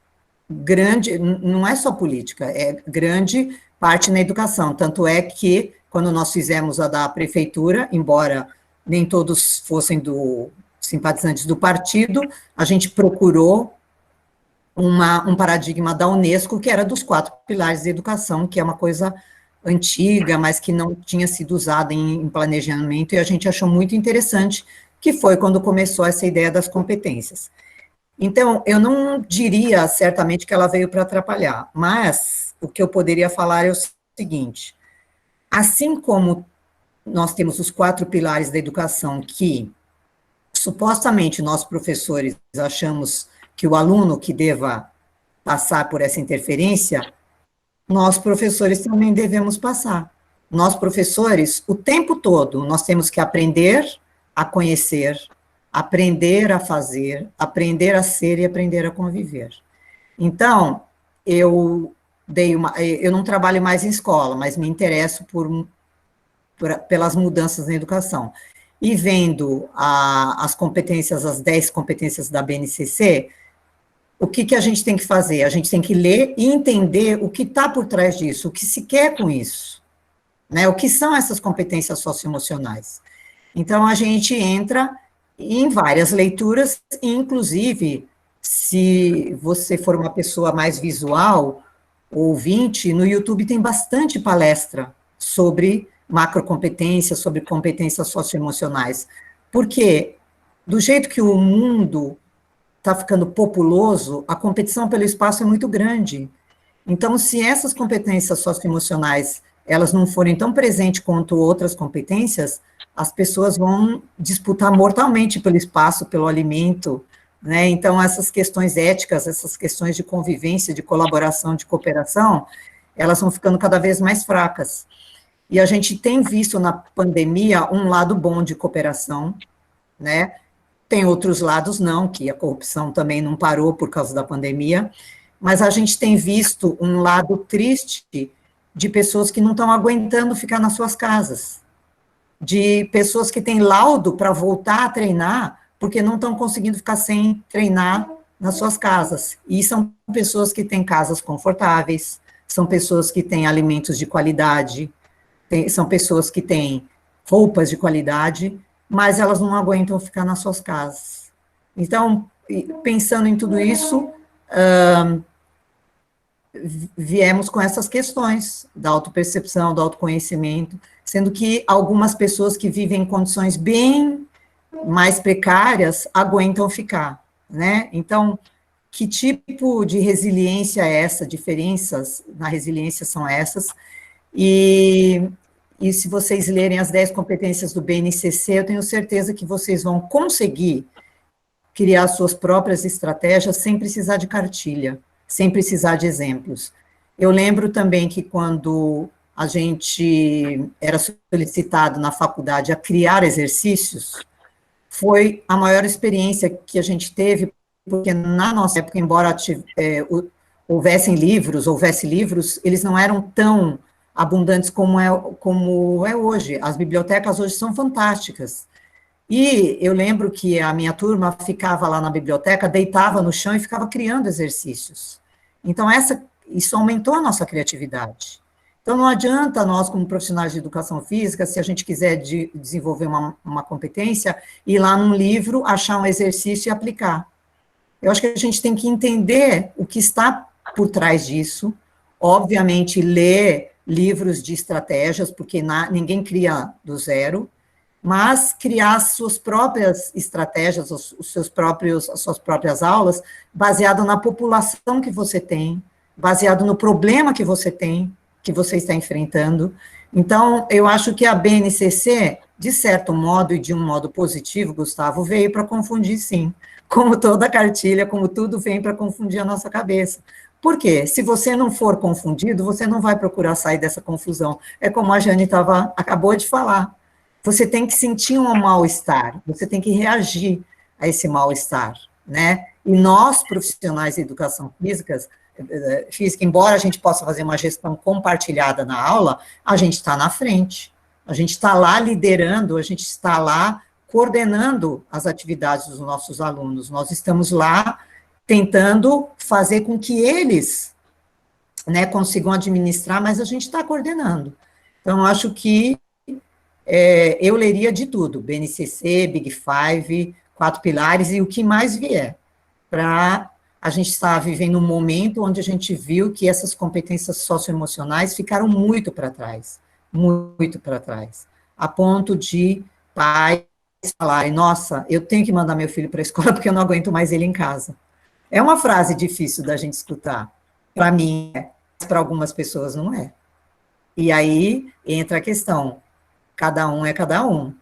não é só política, é grande parte na educação, tanto é que, quando nós fizemos a da prefeitura, embora nem todos fossem simpatizantes do partido, a gente procurou um paradigma da Unesco, que era dos 4 pilares da educação, que é uma coisa antiga, mas que não tinha sido usada em planejamento, e a gente achou muito interessante, que foi quando começou essa ideia das competências. Então, eu não diria certamente que ela veio para atrapalhar, mas o que eu poderia falar é o seguinte: assim como nós temos os 4 pilares da educação que, supostamente, nós professores achamos que o aluno que deva passar por essa interferência, nós professores também devemos passar. Nós professores, o tempo todo, nós temos que aprender a conhecer, aprender a fazer, aprender a ser e aprender a conviver. Então, eu não trabalho mais em escola, mas me interesso pelas mudanças na educação. E vendo as competências, as 10 competências da BNCC, o que a gente tem que fazer? A gente tem que ler e entender o que está por trás disso, o que se quer com isso, né? O que são essas competências socioemocionais. Então, a gente entra em várias leituras, inclusive, se você for uma pessoa mais visual, ouvinte, no YouTube tem bastante palestra sobre macrocompetências, sobre competências socioemocionais, porque do jeito que o mundo está ficando populoso, a competição pelo espaço é muito grande. Então, se essas competências socioemocionais, elas não forem tão presentes quanto outras competências, as pessoas vão disputar mortalmente pelo espaço, pelo alimento, né? Então, essas questões éticas, essas questões de convivência, de colaboração, de cooperação, elas vão ficando cada vez mais fracas. E a gente tem visto na pandemia um lado bom de cooperação, né? Tem outros lados não, que a corrupção também não parou por causa da pandemia, mas a gente tem visto um lado triste de pessoas que não estão aguentando ficar nas suas casas, de pessoas que têm laudo para voltar a treinar, porque não estão conseguindo ficar sem treinar nas suas casas. E são pessoas que têm casas confortáveis, são pessoas que têm alimentos de qualidade, são pessoas que têm roupas de qualidade, mas elas não aguentam ficar nas suas casas. Então, pensando em tudo isso, viemos com essas questões da autopercepção, do autoconhecimento, sendo que algumas pessoas que vivem em condições bem mais precárias aguentam ficar, né? Então, que tipo de resiliência é essa? Diferenças na resiliência são essas? E se vocês lerem as 10 competências do BNCC, eu tenho certeza que vocês vão conseguir criar suas próprias estratégias sem precisar de cartilha. sem precisar de exemplos. Eu lembro também que quando a gente era solicitado na faculdade a criar exercícios, foi a maior experiência que a gente teve, porque na nossa época, embora houvesse livros, eles não eram tão abundantes como é hoje. As bibliotecas hoje são fantásticas. E eu lembro que a minha turma ficava lá na biblioteca, deitava no chão e ficava criando exercícios. Então, isso aumentou a nossa criatividade. Então, não adianta nós, como profissionais de educação física, se a gente quiser desenvolver uma competência, ir lá num livro, achar um exercício e aplicar. Eu acho que a gente tem que entender o que está por trás disso, obviamente, ler livros de estratégias, porque ninguém cria do zero, mas criar as suas próprias estratégias, as suas próprias aulas, baseado na população que você tem, baseado no problema que você tem, que você está enfrentando. Então, eu acho que a BNCC, de certo modo, e de um modo positivo, Gustavo, veio para confundir, sim. Como toda cartilha, como tudo vem para confundir a nossa cabeça. Por quê? Se você não for confundido, você não vai procurar sair dessa confusão. É como a Jane acabou de falar. Você tem que sentir um mal-estar, você tem que reagir a esse mal-estar, né? E nós, profissionais de educação física, embora a gente possa fazer uma gestão compartilhada na aula, a gente está na frente, a gente está lá liderando, a gente está lá coordenando as atividades dos nossos alunos, nós estamos lá tentando fazer com que eles, né, consigam administrar, mas a gente está coordenando. Então, acho que eu leria de tudo, BNCC, Big Five, 4 pilares e o que mais vier, para a gente estar vivendo um momento onde a gente viu que essas competências socioemocionais ficaram muito para trás, a ponto de pais falarem, nossa, eu tenho que mandar meu filho para a escola porque eu não aguento mais ele em casa. É uma frase difícil da gente escutar, para mim mas para algumas pessoas não é. E aí entra a questão, cada um é cada um,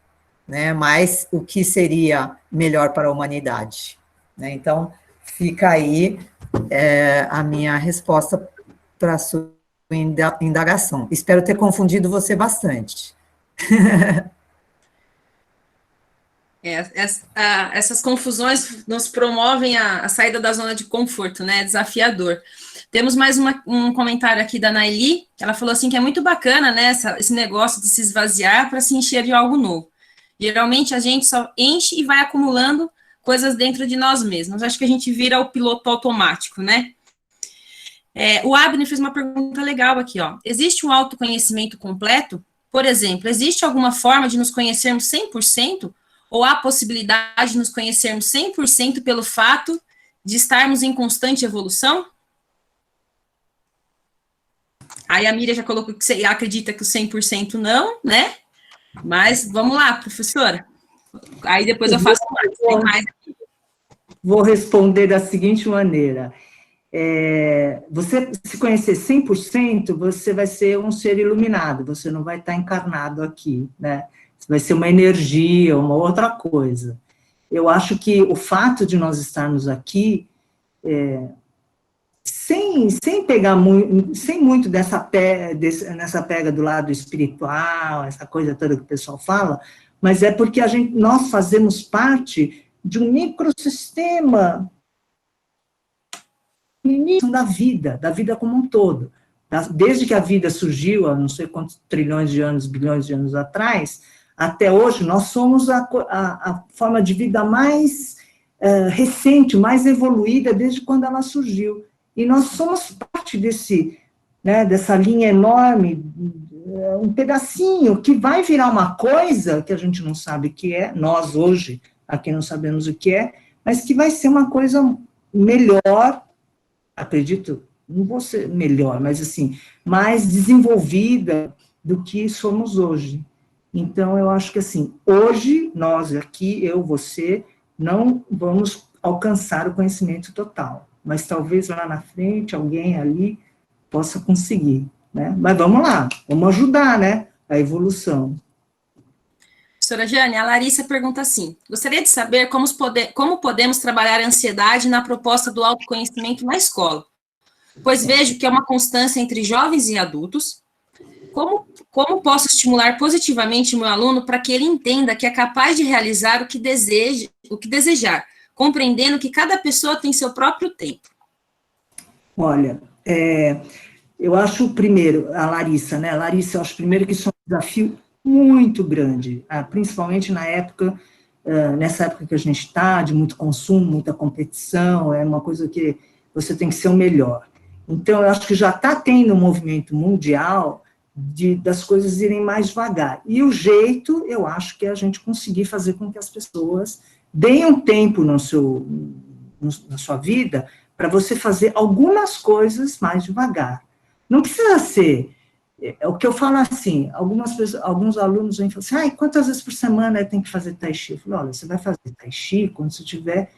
né? Mas o que seria melhor para a humanidade? Né? Então, fica aí a minha resposta para a sua indagação. Espero ter confundido você bastante. Essas confusões nos promovem a saída da zona de conforto, né? Desafiador. Temos mais um comentário aqui da Naili, que ela falou assim que é muito bacana, né, esse negócio de se esvaziar para se encher de algo novo. Geralmente a gente só enche e vai acumulando coisas dentro de nós mesmos. Acho que a gente vira o piloto automático, né? O Abner fez uma pergunta legal aqui, ó. Existe um autoconhecimento completo? Por exemplo, existe alguma forma de nos conhecermos 100%? Ou há possibilidade de nos conhecermos 100% pelo fato de estarmos em constante evolução? Aí a Miriam já colocou que você acredita que o 100% não, né? Mas vamos lá, professora. Aí depois eu faço mais. Vou responder da seguinte maneira. Você se conhecer 100%, você vai ser um ser iluminado, você não vai estar encarnado aqui, né? Vai ser uma energia, uma outra coisa. Eu acho que o fato de nós estarmos aqui, sem pegar muito, sem muito nessa pega do lado espiritual, essa coisa toda que o pessoal fala, mas é porque nós fazemos parte de um microsistema da vida como um todo. Desde que a vida surgiu, há não sei quantos trilhões de anos, bilhões de anos atrás, até hoje, nós somos a forma de vida mais recente, mais evoluída desde quando ela surgiu. E nós somos parte dessa linha enorme, um pedacinho que vai virar uma coisa que a gente não sabe o que é, nós hoje aqui não sabemos o que é, mas que vai ser uma coisa melhor, acredito, não vou ser melhor, mas assim, mais desenvolvida do que somos hoje. Então, eu acho que, assim, hoje, nós aqui, eu, você, não vamos alcançar o conhecimento total, mas talvez lá na frente, alguém ali possa conseguir, né? Mas vamos lá, vamos ajudar, né, a evolução. Professora Jane, a Larissa pergunta assim, gostaria de saber como podemos trabalhar a ansiedade na proposta do autoconhecimento na escola. pois vejo que é uma constância entre jovens e adultos. Como posso estimular positivamente o meu aluno para que ele entenda que é capaz de realizar o que desejar, compreendendo que cada pessoa tem seu próprio tempo? Olha, eu acho, primeiro, a Larissa, né? Larissa, eu acho, primeiro, que isso é um desafio muito grande, principalmente nessa época que a gente está, de muito consumo, muita competição, é uma coisa que você tem que ser o melhor. Então, eu acho que já está tendo um movimento mundial das coisas irem mais devagar. E o jeito, eu acho, que é a gente conseguir fazer com que as pessoas deem um tempo na sua vida para você fazer algumas coisas mais devagar. Não precisa ser... O que eu falo assim, alguns alunos vêm e falam assim, quantas vezes por semana tem que fazer tai chi? Eu falo, olha, você vai fazer tai chi quando você estiver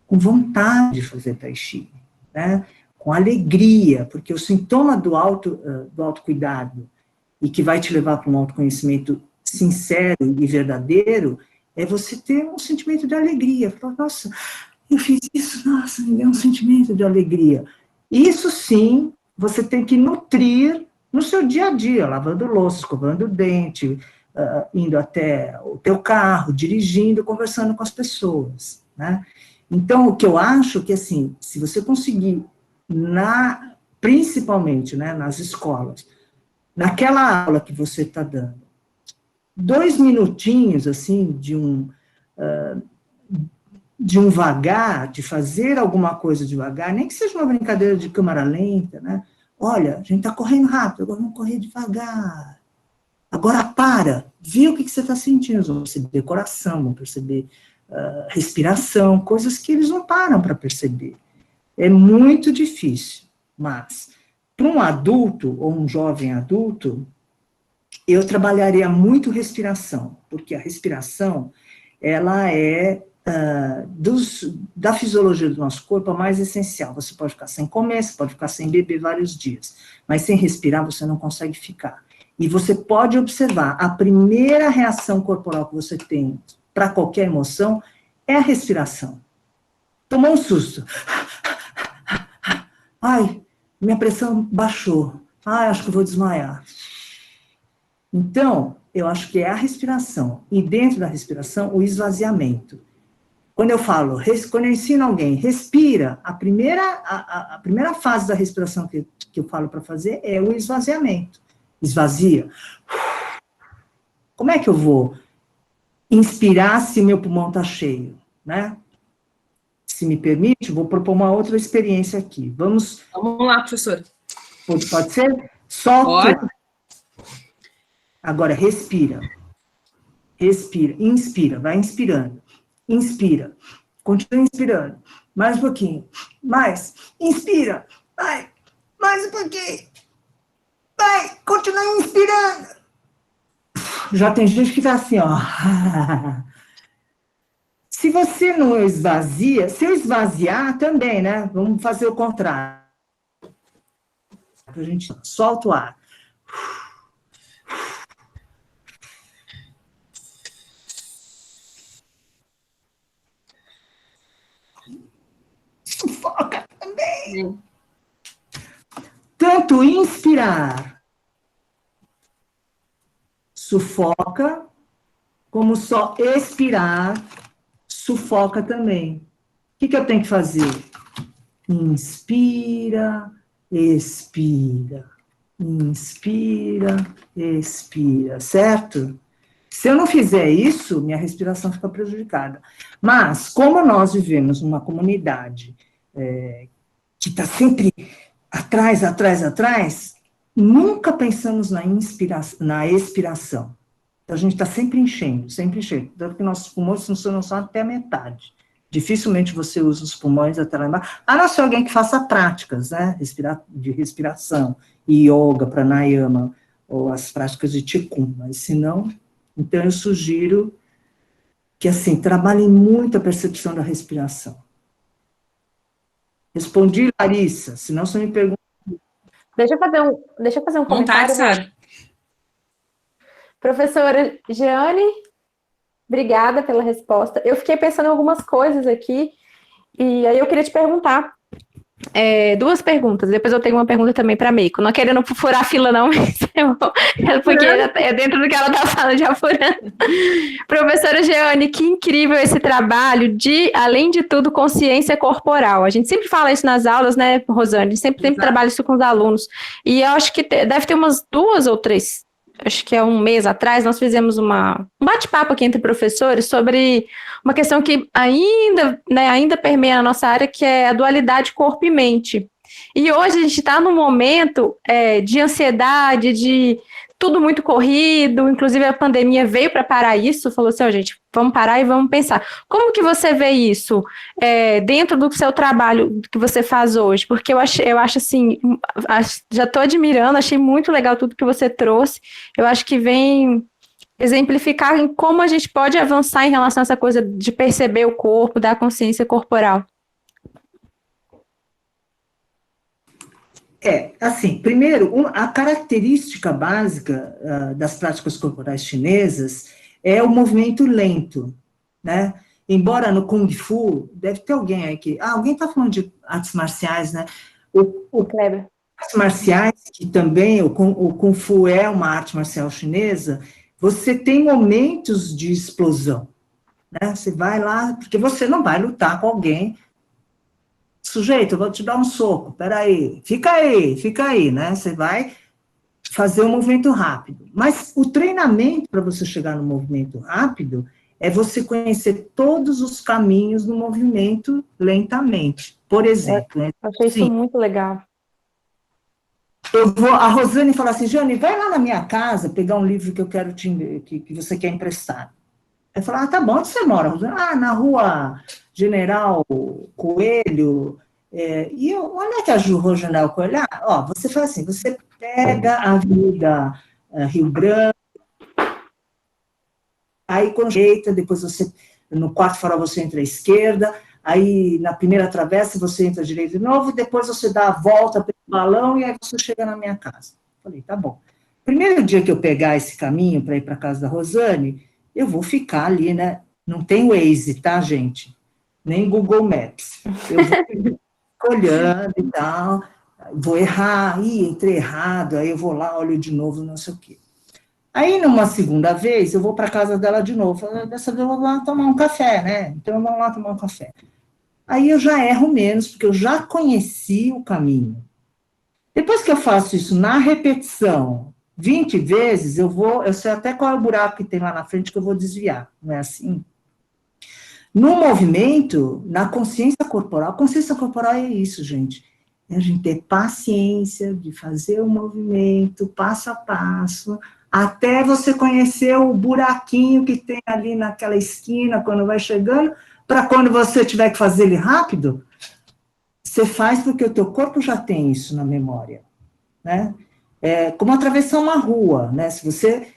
com vontade de fazer tai chi, né? Com alegria, porque o sintoma do autocuidado, e que vai te levar para um autoconhecimento sincero e verdadeiro, é você ter um sentimento de alegria. Falar, nossa, eu fiz isso, nossa, me deu um sentimento de alegria. Isso sim, você tem que nutrir no seu dia a dia, lavando louça, escovando o dente, indo até o teu carro, dirigindo, conversando com as pessoas, né? Então, o que eu acho que, assim, se você conseguir, principalmente, né, nas escolas, naquela aula que você está dando, 2 minutinhos, assim, de um vagar, de fazer alguma coisa devagar, nem que seja uma brincadeira de câmera lenta, né? Olha, a gente está correndo rápido, agora vamos correr devagar. Agora para, vê o que você está sentindo. Vão perceber coração, vão perceber respiração, coisas que eles não param para perceber. É muito difícil, mas para um adulto ou um jovem adulto, eu trabalharia muito respiração, porque a respiração, ela é da fisiologia do nosso corpo a mais essencial. Você pode ficar sem comer, você pode ficar sem beber vários dias, mas sem respirar você não consegue ficar. E você pode observar, a primeira reação corporal que você tem para qualquer emoção é a respiração. Tomou um susto. Ai, minha pressão baixou. Ai, acho que eu vou desmaiar. Então, eu acho que é a respiração. E dentro da respiração, o esvaziamento. Quando eu ensino alguém, respira, a primeira fase da respiração que eu falo para fazer é o esvaziamento. Esvazia. Como é que eu vou inspirar se meu pulmão está cheio, né? Se me permite, vou propor uma outra experiência aqui. Vamos lá, professora. Pode ser? Solta. Pode. Agora, respira. Respira. Inspira. Vai inspirando. Inspira. Continua inspirando. Mais um pouquinho. Mais. Inspira. Vai. Mais um pouquinho. Vai. Continua inspirando. Já tem gente que está assim, ó. Se você não esvazia, se eu esvaziar também, né? Vamos fazer o contrário. A gente solta o ar. Sufoca também. Sim. Tanto inspirar sufoca, como só expirar sufoca também. O que eu tenho que fazer? Inspira, expira. Inspira, expira, certo? Se eu não fizer isso, minha respiração fica prejudicada. Mas, como nós vivemos numa comunidade que está sempre atrás, nunca pensamos na expiração. Então, a gente está sempre enchendo. Tanto que nossos pulmões funcionam só até a metade. Dificilmente você usa os pulmões até lá embaixo, a não ser alguém que faça práticas, né, de respiração, yoga, pranayama, ou as práticas de Qigong, mas se não, então eu sugiro que, assim, trabalhem muito a percepção da respiração. Respondi, Larissa, senão você me pergunta. Deixa eu fazer um comentário. Sara. Professora Jeane, obrigada pela resposta. Eu fiquei pensando em algumas coisas aqui, e aí eu queria te perguntar. duas perguntas. Depois eu tenho uma pergunta também para a Meiko. Não querendo furar a fila, não, mas porque é dentro do que ela está falando, já furando. Professora Jeane, que incrível esse trabalho de, além de tudo, consciência corporal. A gente sempre fala isso nas aulas, né, Rosane? A gente sempre trabalha isso com os alunos. E eu acho que deve ter umas 2 ou 3, acho que é um mês atrás, nós fizemos um bate-papo aqui entre professores sobre uma questão que ainda permeia a nossa área, que é a dualidade corpo e mente. E hoje a gente está num momento de ansiedade, de tudo muito corrido, inclusive a pandemia veio para parar isso, falou assim, gente, vamos parar e vamos pensar. Como que você vê isso dentro do seu trabalho que você faz hoje? Porque eu acho assim, já estou admirando, achei muito legal tudo que você trouxe, eu acho que vem exemplificar em como a gente pode avançar em relação a essa coisa de perceber o corpo, da consciência corporal. Assim, primeiro, a característica básica das práticas corporais chinesas é o movimento lento, né? Embora no Kung Fu, deve ter alguém aí que... alguém está falando de artes marciais, né? O Kleber. Artes marciais, que também, o Kung Fu é uma arte marcial chinesa, você tem momentos de explosão, né? Você vai lá, porque você não vai lutar com alguém... Sujeito, eu vou te dar um soco, peraí, fica aí, né? Você vai fazer um movimento rápido. Mas o treinamento para você chegar no movimento rápido é você conhecer todos os caminhos do movimento lentamente. Por exemplo... Eu achei isso muito legal. A Rosane fala assim, Jane, vai lá na minha casa pegar um livro que eu quero que você quer emprestar. Eu falo, tá bom, onde você mora, Rosane? Na rua General Coelho, e onde é que é a rua General Coelho? Você faz assim, você pega a Avenida Rio Branco, aí quando ajeita, depois você, no quarto farol você entra à esquerda, aí na primeira travessa você entra à direita de novo, depois você dá a volta pelo balão e aí você chega na minha casa. Falei, tá bom. Primeiro dia que eu pegar esse caminho para ir para a casa da Rosane, eu vou ficar ali, né? Não tem Waze, tá, gente? Nem Google Maps. Eu vou olhando e tal, vou errar, entrei errado, aí eu vou lá, olho de novo, não sei o quê. Aí, numa segunda vez, eu vou para a casa dela de novo. Dessa vez eu vou lá tomar um café, né? Então, vamos lá tomar um café. Aí eu já erro menos, porque eu já conheci o caminho. Depois que eu faço isso na repetição, 20 vezes, eu sei até qual é o buraco que tem lá na frente que eu vou desviar, não é assim? No movimento, na consciência corporal é isso, gente. É a gente ter paciência de fazer o movimento passo a passo, até você conhecer o buraquinho que tem ali naquela esquina, quando vai chegando, para quando você tiver que fazer ele rápido, você faz porque o teu corpo já tem isso na memória, né? Como atravessar uma rua, né? Se você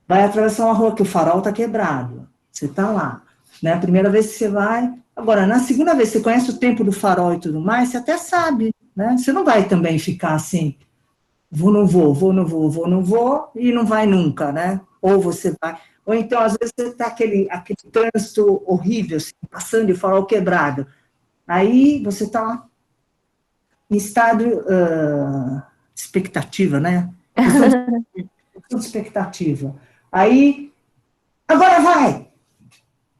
vai atravessar uma rua que o farol está quebrado, você está lá, né? A primeira vez que você vai, agora, na segunda vez que você conhece o tempo do farol e tudo mais, você até sabe, né? Você não vai também ficar assim, vou, não vou, e não vai nunca, né? Ou você vai, ou então, às vezes, você está aquele trânsito horrível, assim, passando e o farol quebrado, aí você está em estado de expectativa, né? Expectativa. Aí, agora vai!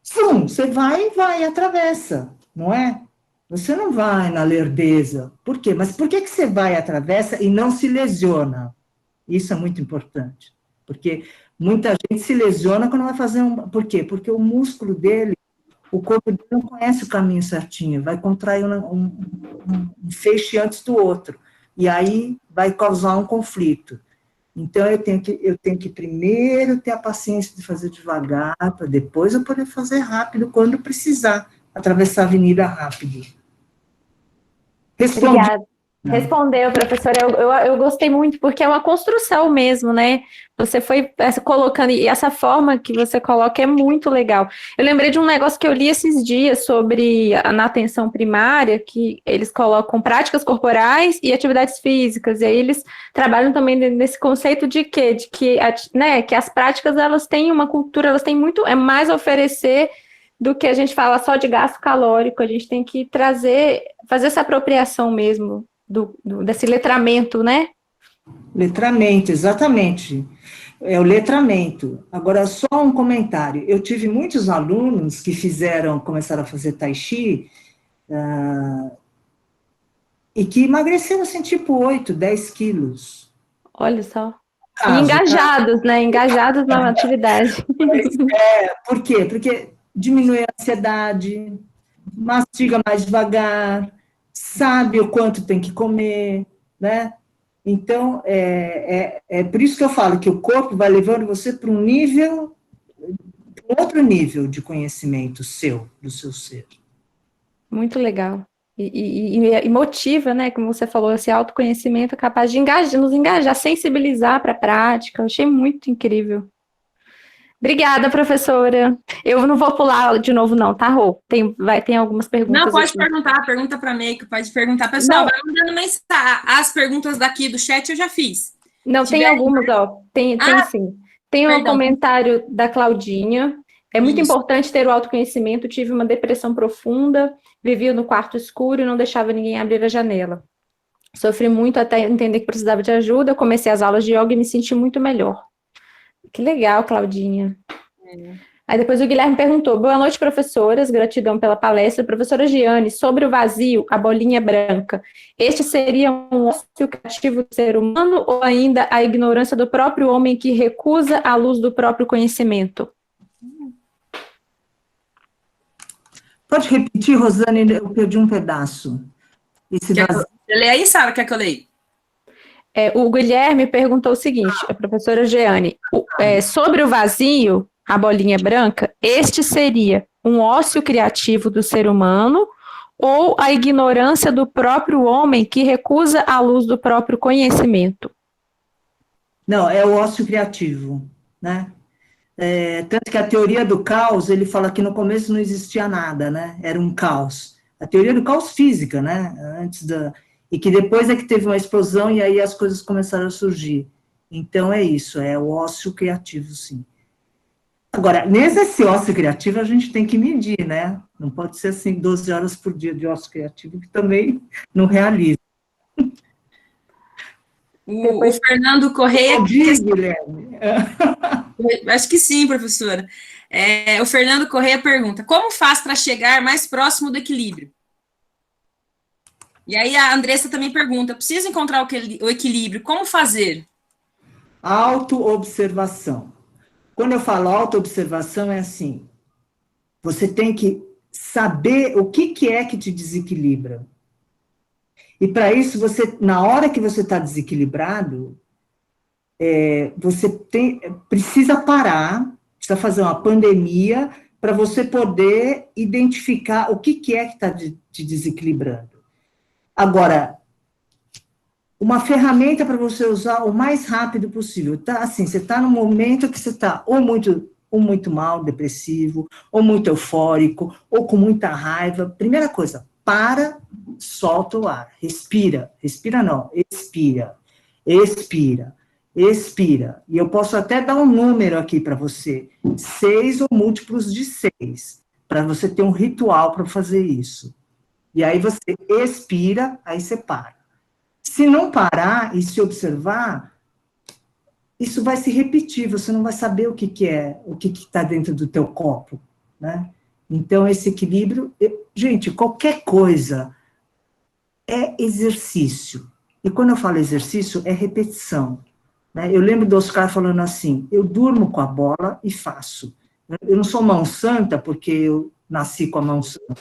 Você vai e atravessa, não é? Você não vai na lerdeza. Por quê? Mas por que você vai e atravessa e não se lesiona? Isso é muito importante. Porque muita gente se lesiona quando vai fazer Por quê? Porque o músculo dele, o corpo dele não conhece o caminho certinho, vai contrair um feixe antes do outro. E aí vai causar um conflito. Então, eu tenho que primeiro ter a paciência de fazer devagar, para depois eu poder fazer rápido, quando precisar, atravessar a avenida rápido. Obrigada. Respondeu, professora. Eu gostei muito, porque é uma construção mesmo, né? Você foi colocando, e essa forma que você coloca é muito legal. Eu lembrei de um negócio que eu li esses dias sobre na atenção primária, que eles colocam práticas corporais e atividades físicas, e aí eles trabalham também nesse conceito de quê? De que, né, que as práticas, elas têm uma cultura, elas têm muito, mais a oferecer do que a gente fala só de gasto calórico. A gente tem que fazer essa apropriação mesmo desse letramento, né? Letramento, exatamente. É o letramento. Agora, só um comentário. Eu tive muitos alunos que começaram a fazer Tai Chi, e que emagreceram, assim, tipo 8, 10 quilos. Olha só. E Caso, engajados, né? Engajados na atividade. Por quê? Porque diminui a ansiedade, mastiga mais devagar, sabe o quanto tem que comer, né? Então, é por isso que eu falo que o corpo vai levando você para um outro nível de conhecimento do seu ser. Muito legal. E motiva, né? Como você falou, esse autoconhecimento é capaz de nos engajar, sensibilizar para a prática. Eu achei muito incrível. Obrigada, professora. Eu não vou pular de novo, não, tá, Rô? Tem algumas perguntas. Não, pode aqui. pergunta para a Meiko, pode perguntar. Pessoal, vai mandando mensagem. As perguntas daqui do chat eu já fiz. Não, tem algumas, ó. Tem sim. Tem um comentário da Claudinha. É muito importante ter o autoconhecimento. Tive uma depressão profunda, vivia no quarto escuro e não deixava ninguém abrir a janela. Sofri muito até entender que precisava de ajuda. Comecei as aulas de yoga e me senti muito melhor. Que legal, Claudinha. Aí depois o Guilherme perguntou: boa noite, professoras, gratidão pela palestra. Professora Giane, sobre o vazio, a bolinha branca, este seria um ócio criativo do ser humano ou ainda a ignorância do próprio homem que recusa a luz do próprio conhecimento? Pode repetir, Rosane, eu perdi um pedaço. Lê aí, Sara, quer que eu leia? O Guilherme perguntou o seguinte, a professora Jeane, sobre o vazio, a bolinha branca, este seria um ócio criativo do ser humano ou a ignorância do próprio homem que recusa a luz do próprio conhecimento? Não, é o ócio criativo, né? Tanto que a teoria do caos, ele fala que no começo não existia nada, né? Era um caos. A teoria do caos física, né? E que depois é que teve uma explosão e aí as coisas começaram a surgir. Então é isso, é o ócio criativo, sim. Agora, nesse ócio criativo a gente tem que medir, né? Não pode ser assim 12 horas por dia de ócio criativo, que também não realiza. O Fernando Correia... Guilherme. Acho que sim, professora. O Fernando Correia pergunta: como faz para chegar mais próximo do equilíbrio? E aí a Andressa também pergunta: preciso encontrar o equilíbrio, como fazer? Autoobservação. Quando eu falo autoobservação, é assim, você tem que saber o que é que te desequilibra. E para isso, na hora que você está desequilibrado, você precisa parar, precisa fazer uma pandemia para você poder identificar o que é que está te desequilibrando. Agora, uma ferramenta para você usar o mais rápido possível. Assim, você está num momento que você está ou muito mal, depressivo, ou muito eufórico, ou com muita raiva. Primeira coisa, solta o ar, respira não, expira. E eu posso até dar um número aqui para você, 6 ou múltiplos de 6, para você ter um ritual para fazer isso. E aí você expira, aí você para. Se não parar e se observar, isso vai se repetir, você não vai saber o que está dentro do teu copo, né? Então, esse equilíbrio, gente, qualquer coisa é exercício. E quando eu falo exercício, é repetição. Né? Eu lembro do Oscar falando assim, eu durmo com a bola e faço. Eu não sou mão santa, porque eu nasci com a mão santa.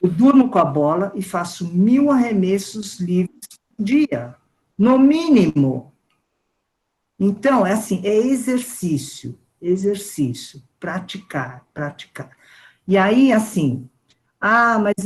Eu durmo com a bola e faço 1000 arremessos livres por dia, no mínimo. Então, é assim, é exercício, praticar. E aí, assim, mas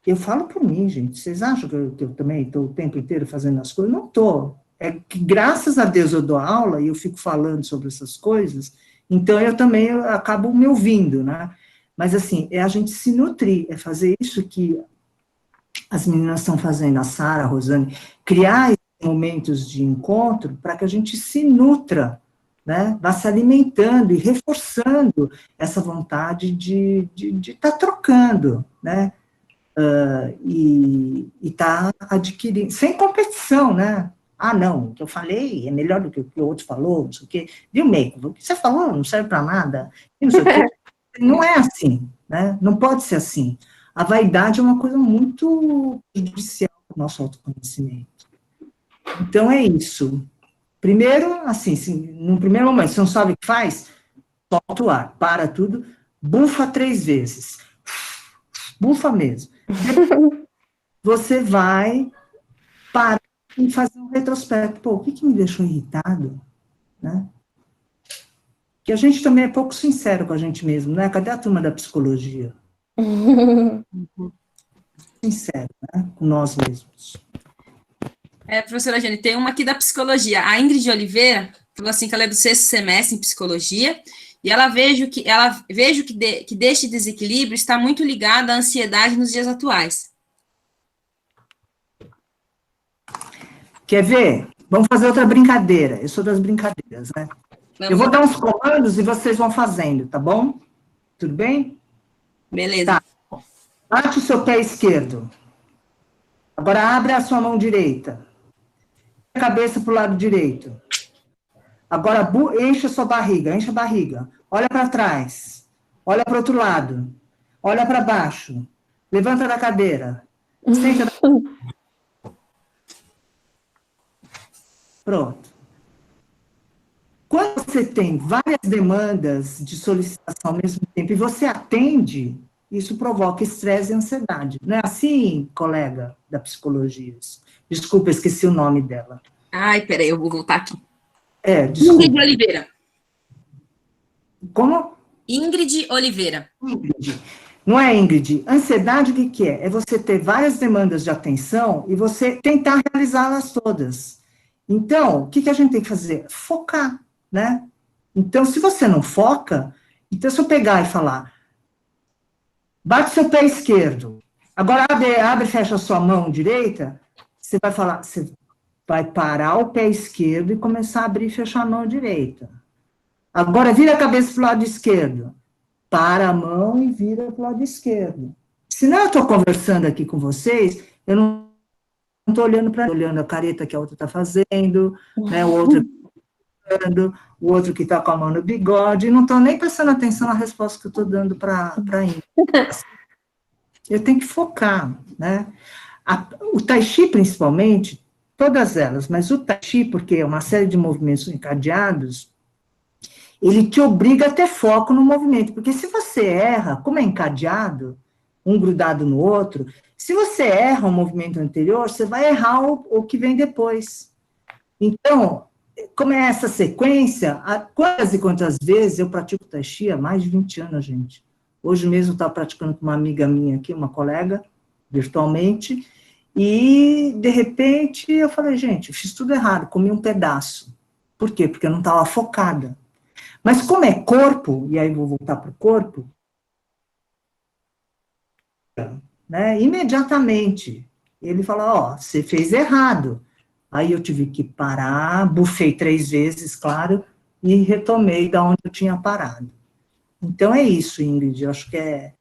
eu falo por mim, gente, vocês acham que eu também estou o tempo inteiro fazendo as coisas? Não estou. É que, graças a Deus, eu dou aula e eu fico falando sobre essas coisas, então eu também acabo me ouvindo, né? Mas, assim, a gente se nutrir, é fazer isso que as meninas estão fazendo, a Sara, a Rosane, criar esses momentos de encontro para que a gente se nutra, né? Vá se alimentando e reforçando essa vontade de estar trocando, né? e está adquirindo, sem competição, né? Ah, não, o que eu falei é melhor do que o que o outro falou, não sei o quê. Viu, Meiko? O que você falou não serve para nada. E não sei o quê. Não é assim, né? Não pode ser assim. A vaidade é uma coisa muito prejudicial para o nosso autoconhecimento. Então, é isso. Primeiro, assim, num primeiro momento, você não sabe o que faz, solta o ar, para tudo, bufa 3 vezes. Bufa mesmo. Você vai parar e fazer um retrospecto. Pô, o que me deixou irritado? Né? Que a gente também é pouco sincero com a gente mesmo, né? Cadê a turma da psicologia? Sincero, né? Com nós mesmos. Professora Jane, tem uma aqui da psicologia. A Ingrid Oliveira falou assim que ela é do 6º semestre em psicologia, e ela vejo que deste desequilíbrio está muito ligado à ansiedade nos dias atuais. Quer ver? Vamos fazer outra brincadeira. Eu sou das brincadeiras, né? Eu vou dar uns comandos e vocês vão fazendo, tá bom? Tudo bem? Beleza. Tá. Bate o seu pé esquerdo. Agora abre a sua mão direita. A cabeça para o lado direito. Agora enche a sua barriga, enche a barriga. Olha para trás. Olha para o outro lado. Olha para baixo. Levanta da cadeira. Senta da... Pronto. Quando você tem várias demandas de solicitação ao mesmo tempo e você atende, isso provoca estresse e ansiedade. Não é assim, colega da psicologia? Desculpa, esqueci o nome dela. Ai, peraí, eu vou voltar aqui. Desculpa. Ingrid Oliveira. Como? Ingrid Oliveira. Ingrid. Não é, Ingrid? Ansiedade, o que é? É você ter várias demandas de atenção e você tentar realizá-las todas. Então, o que a gente tem que fazer? Focar, né? Então, se você não foca, então se eu pegar e falar, bate seu pé esquerdo, agora abre e fecha a sua mão direita, você vai falar, você vai parar o pé esquerdo e começar a abrir e fechar a mão direita. Agora vira a cabeça para o lado esquerdo. Para a mão e vira para o lado esquerdo. Se não eu estou conversando aqui com vocês, eu não estou olhando a careta que a outra está fazendo, né, o outro que está com a mão no bigode, e não estou nem prestando atenção na resposta que eu estou dando para a Ingrid. Eu tenho que focar, né? O Tai Chi, principalmente, todas elas, mas o Tai Chi, porque é uma série de movimentos encadeados, ele te obriga a ter foco no movimento, porque se você erra, como é encadeado, um grudado no outro, se você erra o movimento anterior, você vai errar o que vem depois. Então, como é essa sequência, quantas e quantas vezes eu pratico Tai Chi há mais de 20 anos, gente. Hoje mesmo eu estava praticando com uma amiga minha aqui, uma colega, virtualmente, e, de repente, eu falei, gente, eu fiz tudo errado, comi um pedaço. Por quê? Porque eu não estava focada. Mas como é corpo, e aí vou voltar para o corpo, né, imediatamente, ele falou, ó, você fez errado. Aí eu tive que parar, bufei 3 vezes, claro, e retomei da onde eu tinha parado. Então é isso, Ingrid, eu acho que é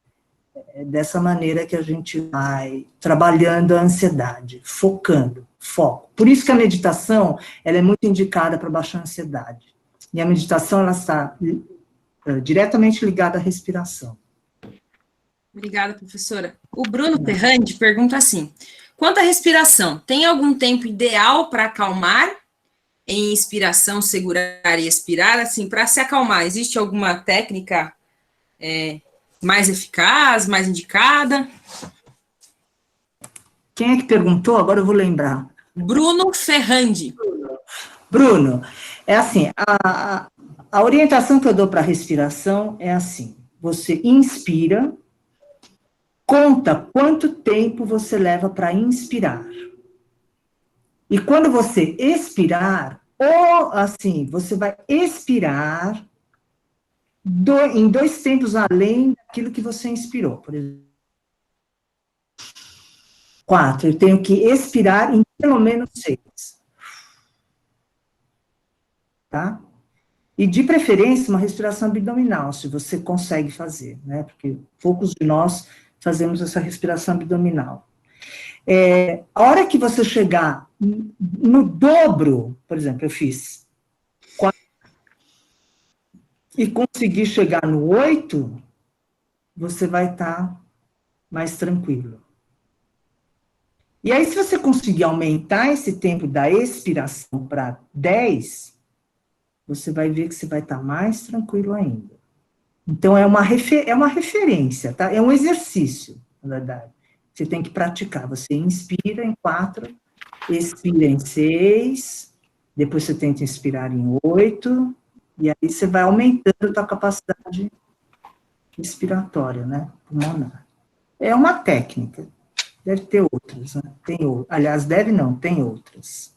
dessa maneira que a gente vai trabalhando a ansiedade, focando, foco. Por isso que a meditação, ela é muito indicada para baixar a ansiedade. E a meditação, ela está diretamente ligada à respiração. Obrigada, professora. O Bruno Ferrandi pergunta assim, quanto à respiração, tem algum tempo ideal para acalmar? Em inspiração, segurar e expirar, assim, para se acalmar, existe alguma técnica mais eficaz, mais indicada? Quem é que perguntou? Agora eu vou lembrar. Bruno Ferrandi. Bruno, é assim, a orientação que eu dou para a respiração é assim, você inspira, conta quanto tempo você leva para inspirar. E quando você expirar, ou assim, você vai expirar em 2 tempos além daquilo que você inspirou, por exemplo. 4, eu tenho que expirar em pelo menos 6. Tá? E, de preferência, uma respiração abdominal, se você consegue fazer, né? Porque poucos de nós fazemos essa respiração abdominal. A hora que você chegar no dobro, por exemplo, eu fiz 4, e conseguir chegar no 8, você vai estar mais tranquilo. E aí, se você conseguir aumentar esse tempo da expiração para 10, você vai ver que você vai estar mais tranquilo ainda. Então, é uma referência, tá? É um exercício, na verdade. Você tem que praticar. Você inspira em 4, expira em 6, depois você tenta inspirar em 8, e aí você vai aumentando a sua capacidade respiratória, né? Pulmonar. É uma técnica. Deve ter outras, né? Aliás, deve não, tem outras.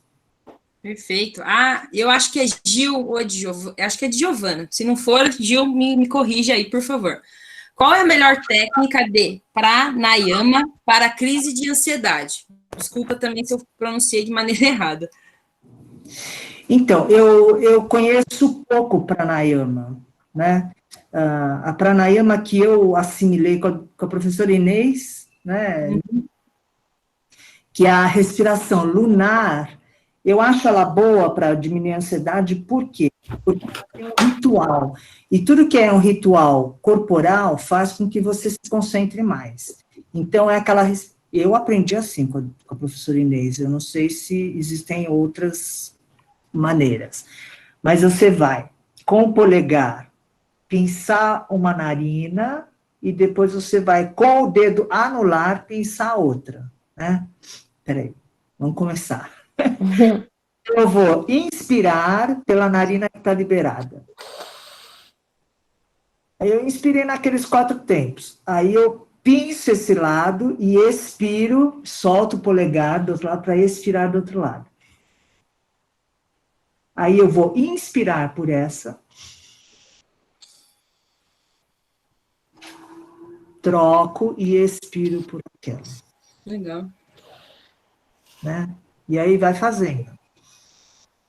Perfeito. Ah, eu acho que é Gil ou é Giovana. Acho que é de Giovana. Se não for, Gil, me corrija aí, por favor. Qual é a melhor técnica de pranayama para crise de ansiedade? Desculpa também se eu pronunciei de maneira errada. Então, eu conheço pouco pranayama, né? A pranayama que eu assimilei com a professora Inês, né? Que é a respiração lunar, eu acho ela boa para diminuir a ansiedade, por quê? Porque é um ritual. E tudo que é um ritual corporal faz com que você se concentre mais. Então, é aquela... Eu aprendi assim com a professora Inês, eu não sei se existem outras maneiras. Mas você vai, com o polegar, pinçar uma narina, e depois você vai, com o dedo anular, pinçar outra, né? Peraí, vamos começar. Eu vou inspirar pela narina que está liberada. Aí eu inspirei naqueles 4 tempos. Aí eu pinço esse lado e expiro, solto o polegar do outro lado para expirar do outro lado. Aí eu vou inspirar por essa. Troco e expiro por aquela. Legal. Né? E aí vai fazendo.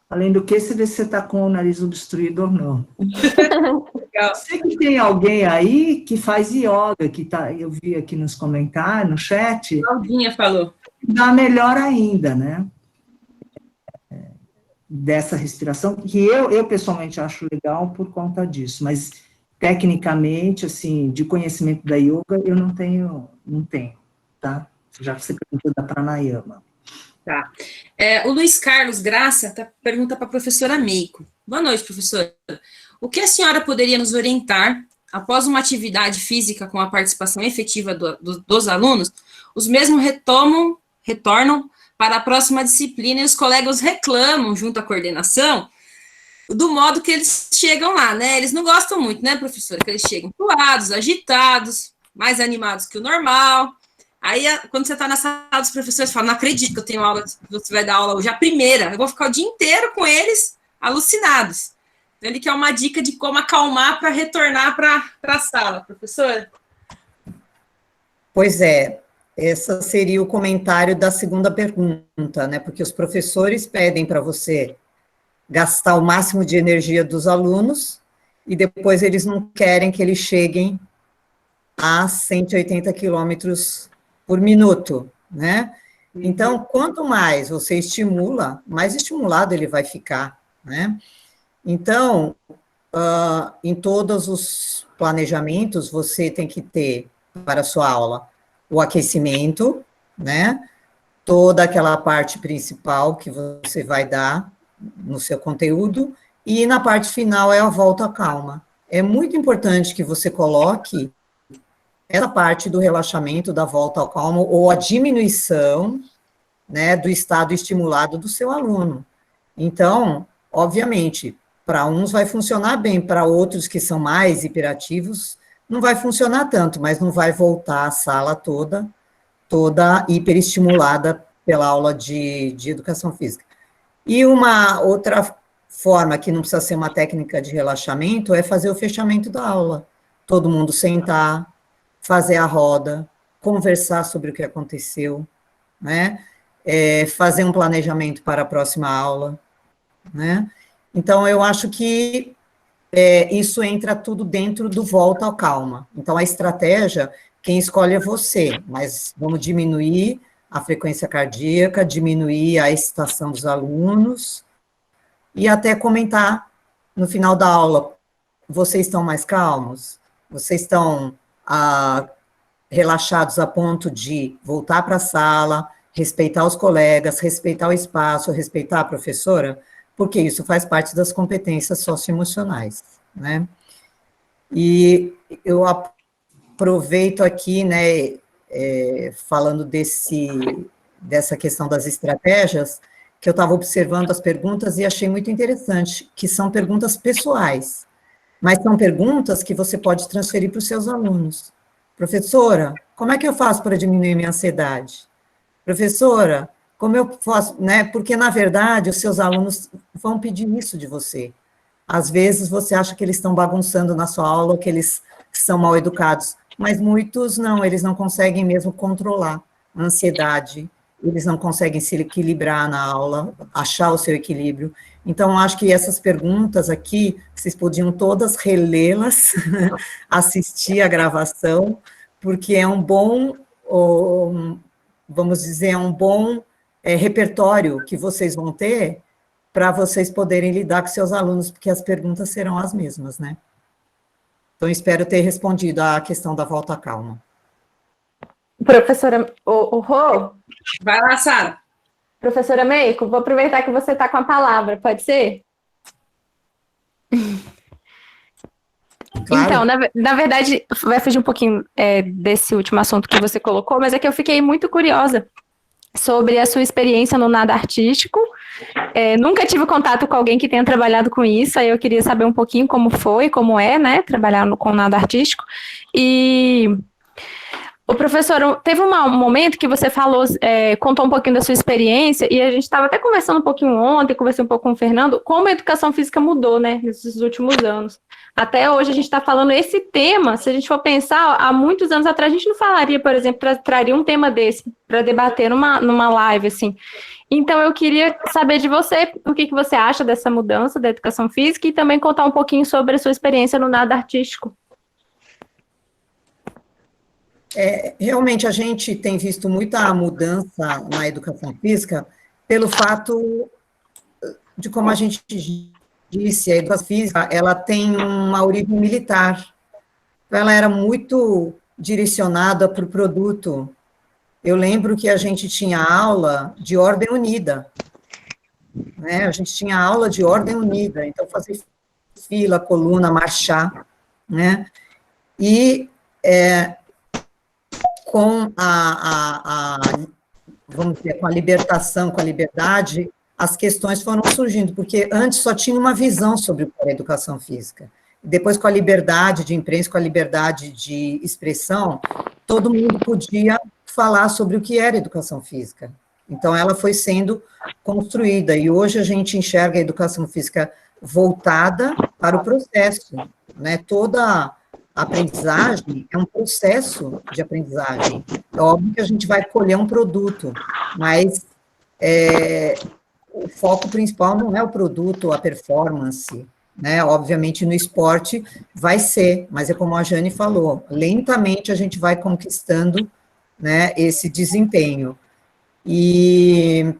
Além do que, você vê se você está com o nariz obstruído ou não. Legal. Sei que tem alguém aí que faz yoga, que eu vi aqui nos comentários, no chat. Claudinha falou. Dá melhor ainda, né? Dessa respiração, que eu pessoalmente acho legal por conta disso, mas tecnicamente, assim, de conhecimento da yoga, eu não tenho, tá? Já que você perguntou da pranayama. Tá. O Luiz Carlos Graça pergunta para a professora Meiko. Boa noite, professora. O que a senhora poderia nos orientar após uma atividade física com a participação efetiva dos alunos? Os mesmos retornam para a próxima disciplina e os colegas reclamam junto à coordenação do modo que eles chegam lá, né? Eles não gostam muito, né, professora? Que eles chegam suados, agitados, mais animados que o normal. Aí, quando você está na sala dos professores, você fala, não acredito que eu tenho aula, você vai dar aula hoje, a primeira, eu vou ficar o dia inteiro com eles alucinados. Então, ele quer uma dica de como acalmar para retornar para a sala, professora. Pois é, esse seria o comentário da segunda pergunta, né, porque os professores pedem para você gastar o máximo de energia dos alunos, e depois eles não querem que eles cheguem a 180 quilômetros por minuto, né? Então, quanto mais você estimula, mais estimulado ele vai ficar, né? Então, em todos os planejamentos, você tem que ter, para a sua aula, o aquecimento, né? Toda aquela parte principal que você vai dar no seu conteúdo, e na parte final é a volta à calma. É muito importante que você coloque essa parte do relaxamento, da volta ao calmo, ou a diminuição, né, do estado estimulado do seu aluno. Então, obviamente, para uns vai funcionar bem, para outros que são mais hiperativos, não vai funcionar tanto, mas não vai voltar a sala toda hiperestimulada pela aula de educação física. E uma outra forma, que não precisa ser uma técnica de relaxamento, é fazer o fechamento da aula. Todo mundo sentar, fazer a roda, conversar sobre o que aconteceu, né? Fazer um planejamento para a próxima aula, né? Então, eu acho que isso entra tudo dentro do volta ao calma. Então, a estratégia quem escolhe é você, mas vamos diminuir a frequência cardíaca, diminuir a excitação dos alunos, e até comentar no final da aula, vocês estão mais calmos? Vocês estão relaxados a ponto de voltar para a sala, respeitar os colegas, respeitar o espaço, respeitar a professora? Porque isso faz parte das competências socioemocionais, né? E eu aproveito aqui, né, falando dessa questão das estratégias, que eu estava observando as perguntas e achei muito interessante, que são perguntas pessoais, mas são perguntas que você pode transferir para os seus alunos. Professora, como é que eu faço para diminuir minha ansiedade? Professora, como eu faço, né? Porque, na verdade, os seus alunos vão pedir isso de você. Às vezes, você acha que eles estão bagunçando na sua aula, que eles são mal educados, mas muitos não, eles não conseguem mesmo controlar a ansiedade, eles não conseguem se equilibrar na aula, achar o seu equilíbrio. Então, acho que essas perguntas aqui, vocês podiam todas relê-las, assistir a gravação, porque é um bom, vamos dizer, é um bom repertório que vocês vão ter para vocês poderem lidar com seus alunos, porque as perguntas serão as mesmas, né? Então, espero ter respondido à questão da volta à calma. Professora, o Rô? Vai lá, Sara. Professora Meiko, vou aproveitar que você está com a palavra, pode ser? Claro. Então, na verdade, vai fugir um pouquinho desse último assunto que você colocou, mas é que eu fiquei muito curiosa sobre a sua experiência no nado artístico. Nunca tive contato com alguém que tenha trabalhado com isso, aí eu queria saber um pouquinho como foi, como é, né, trabalhar com nado artístico. E o professor, teve um momento que você falou, contou um pouquinho da sua experiência, e a gente estava até conversando um pouquinho ontem, conversei um pouco com o Fernando, como a educação física mudou, né, nesses últimos anos. Até hoje a gente está falando esse tema, se a gente for pensar, há muitos anos atrás a gente não falaria, por exemplo, traria um tema desse para debater numa live, assim. Então eu queria saber de você, o que você acha dessa mudança da educação física e também contar um pouquinho sobre a sua experiência no nado artístico. Realmente, a gente tem visto muita mudança na educação física pelo fato de, como a gente disse, a educação física, ela tem uma origem militar. Ela era muito direcionada para o produto. Eu lembro que a gente tinha aula de ordem unida, né? A gente tinha aula de ordem unida, então fazer fila, coluna, marchar, né? E com vamos dizer, com a libertação, com a liberdade, as questões foram surgindo, porque antes só tinha uma visão sobre a educação física. Depois, com a liberdade de imprensa, com a liberdade de expressão, todo mundo podia falar sobre o que era educação física. Então, ela foi sendo construída, e hoje a gente enxerga a educação física voltada para o processo, né? Toda aprendizagem é um processo de aprendizagem. É óbvio que a gente vai colher um produto, mas o foco principal não é o produto, a performance, né? Obviamente no esporte vai ser, mas é como a Jane falou, lentamente a gente vai conquistando, né, esse desempenho. E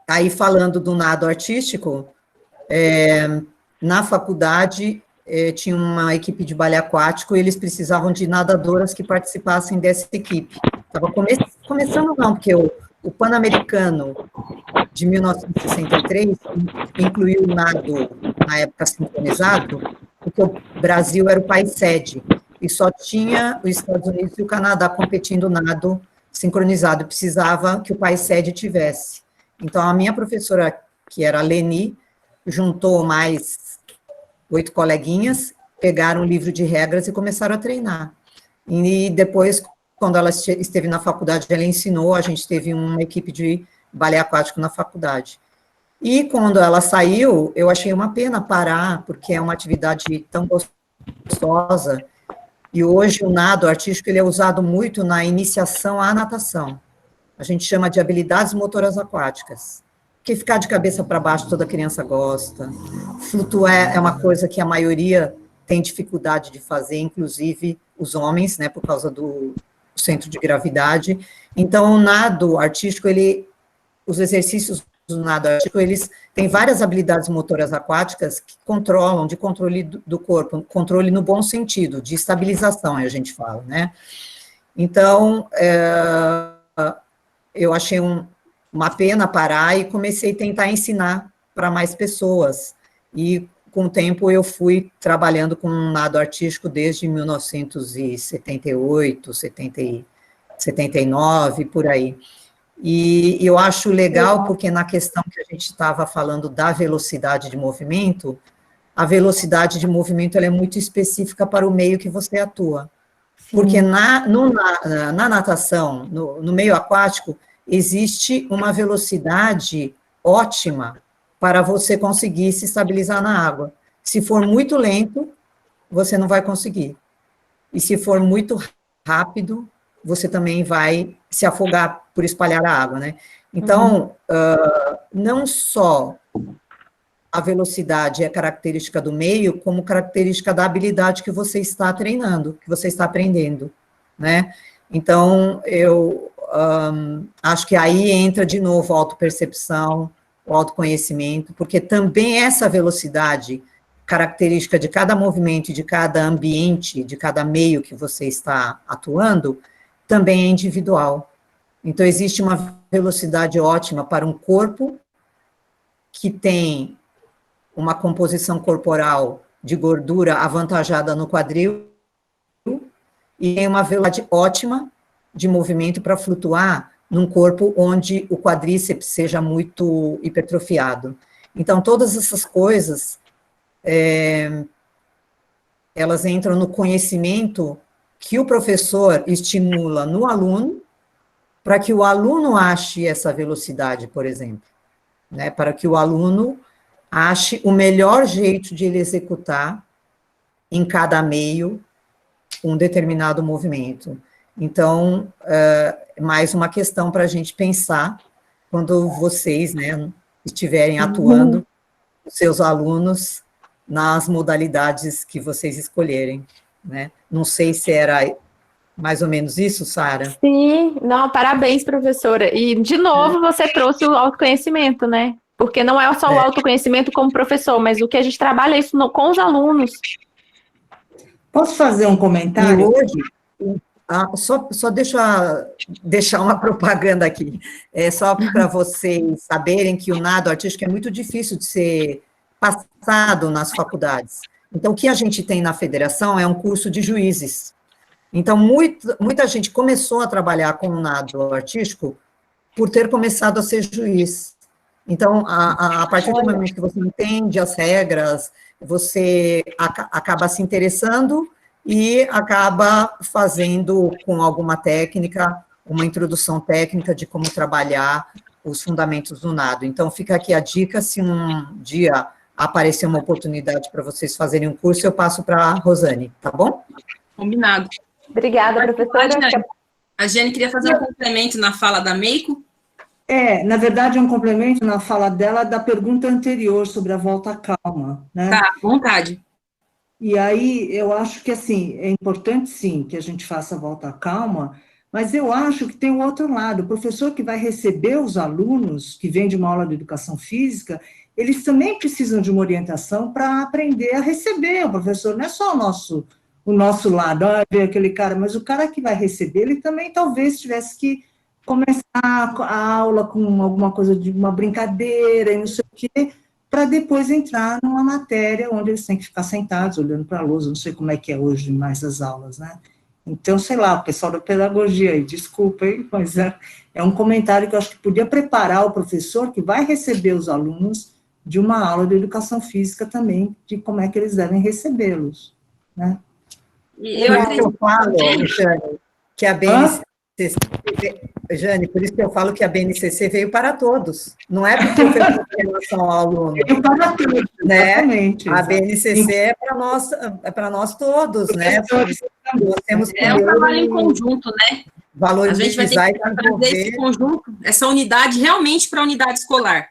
aí, falando do nado artístico, na faculdade tinha uma equipe de balé aquático e eles precisavam de nadadoras que participassem dessa equipe. Estava começando não, porque o Pan-Americano de 1963 incluiu o nado, na época, sincronizado, porque o Brasil era o país sede, e só tinha os Estados Unidos e o Canadá competindo nado sincronizado, precisava que o país sede tivesse. Então, a minha professora, que era a Leni, juntou mais 8 coleguinhas, pegaram um livro de regras e começaram a treinar. E depois, quando ela esteve na faculdade, ela ensinou, a gente teve uma equipe de balé aquático na faculdade. E quando ela saiu, eu achei uma pena parar, porque é uma atividade tão gostosa, e hoje o nado artístico ele é usado muito na iniciação à natação. A gente chama de habilidades motoras aquáticas, porque ficar de cabeça para baixo toda criança gosta, flutuar é uma coisa que a maioria têm dificuldade de fazer, inclusive os homens, né, por causa do centro de gravidade. Então, o nado artístico, os exercícios do nado artístico, eles têm várias habilidades motoras aquáticas que controlam, de controle do corpo, controle no bom sentido, de estabilização, a gente fala, né? Então, eu achei uma pena parar e comecei a tentar ensinar para mais pessoas. E, com o tempo, eu fui trabalhando com nado artístico desde 1978, 79, por aí. E eu acho legal, porque na questão que a gente estava falando da velocidade de movimento, a velocidade de movimento ela é muito específica para o meio que você atua. Porque na natação, no meio aquático, existe uma velocidade ótima para você conseguir se estabilizar na água. Se for muito lento, você não vai conseguir. E se for muito rápido, você também vai se afogar por espalhar a água, né? Então, não só a velocidade é característica do meio, como característica da habilidade que você está treinando, que você está aprendendo, né? Então, eu acho que aí entra de novo a autopercepção, o autoconhecimento, porque também essa velocidade característica de cada movimento e de cada ambiente, de cada meio que você está atuando, também é individual. Então, existe uma velocidade ótima para um corpo que tem uma composição corporal de gordura avantajada no quadril e tem uma velocidade ótima de movimento para flutuar num corpo onde o quadríceps seja muito hipertrofiado. Então, todas essas coisas, elas entram no conhecimento que o professor estimula no aluno, para que o aluno ache essa velocidade, por exemplo, né? Para que o aluno ache o melhor jeito de ele executar em cada meio um determinado movimento. Então, mais uma questão para a gente pensar quando vocês, né, estiverem atuando, os seus alunos, nas modalidades que vocês escolherem, né? Não sei se era mais ou menos isso, Sara? Sim, não, parabéns, professora. E, de novo, você trouxe o autoconhecimento, né? Porque não é só o autoconhecimento como professor, mas o que a gente trabalha isso com os alunos. Posso fazer um comentário? E hoje, só deixar uma propaganda aqui, só para vocês saberem que o nado artístico é muito difícil de ser passado nas faculdades. Então, o que a gente tem na federação é um curso de juízes. Então, muita gente começou a trabalhar com o nado artístico por ter começado a ser juiz. Então, a partir do momento que você entende as regras, você acaba se interessando e acaba fazendo com alguma técnica, uma introdução técnica de como trabalhar os fundamentos do nado. Então, fica aqui a dica, se um dia aparecer uma oportunidade para vocês fazerem um curso, eu passo para a Rosane, tá bom? Combinado. Obrigada, professora. A Jane queria fazer um complemento na fala da Meiko. Na verdade, é um complemento na fala dela da pergunta anterior sobre a volta calma, né? Tá, à vontade. E aí, eu acho que, assim, é importante, sim, que a gente faça a volta calma, mas eu acho que tem o outro lado, o professor que vai receber os alunos, que vem de uma aula de educação física, eles também precisam de uma orientação para aprender a receber o professor, não é só o nosso lado, ver aquele cara, mas o cara que vai receber, ele também talvez tivesse que começar a aula com alguma coisa de uma brincadeira e não sei o quê, para depois entrar numa matéria onde eles têm que ficar sentados, olhando para a lousa, não sei como é que é hoje mais as aulas, né? Então, sei lá, o pessoal da pedagogia aí, desculpa, hein, mas é um comentário que eu acho que podia preparar o professor que vai receber os alunos de uma aula de educação física também, de como é que eles devem recebê-los, né? Eu falo, Jane, que a BNCC, Jane, por isso que eu falo que a BNCC veio para todos, não é porque foi em relação ao aluno. Veio para todos, né? Exatamente. A BNCC é para nós todos, né? Nós temos que um trabalho em conjunto, né? Valorizar a gente vai ter que trazer esse conjunto, essa unidade realmente para a unidade escolar.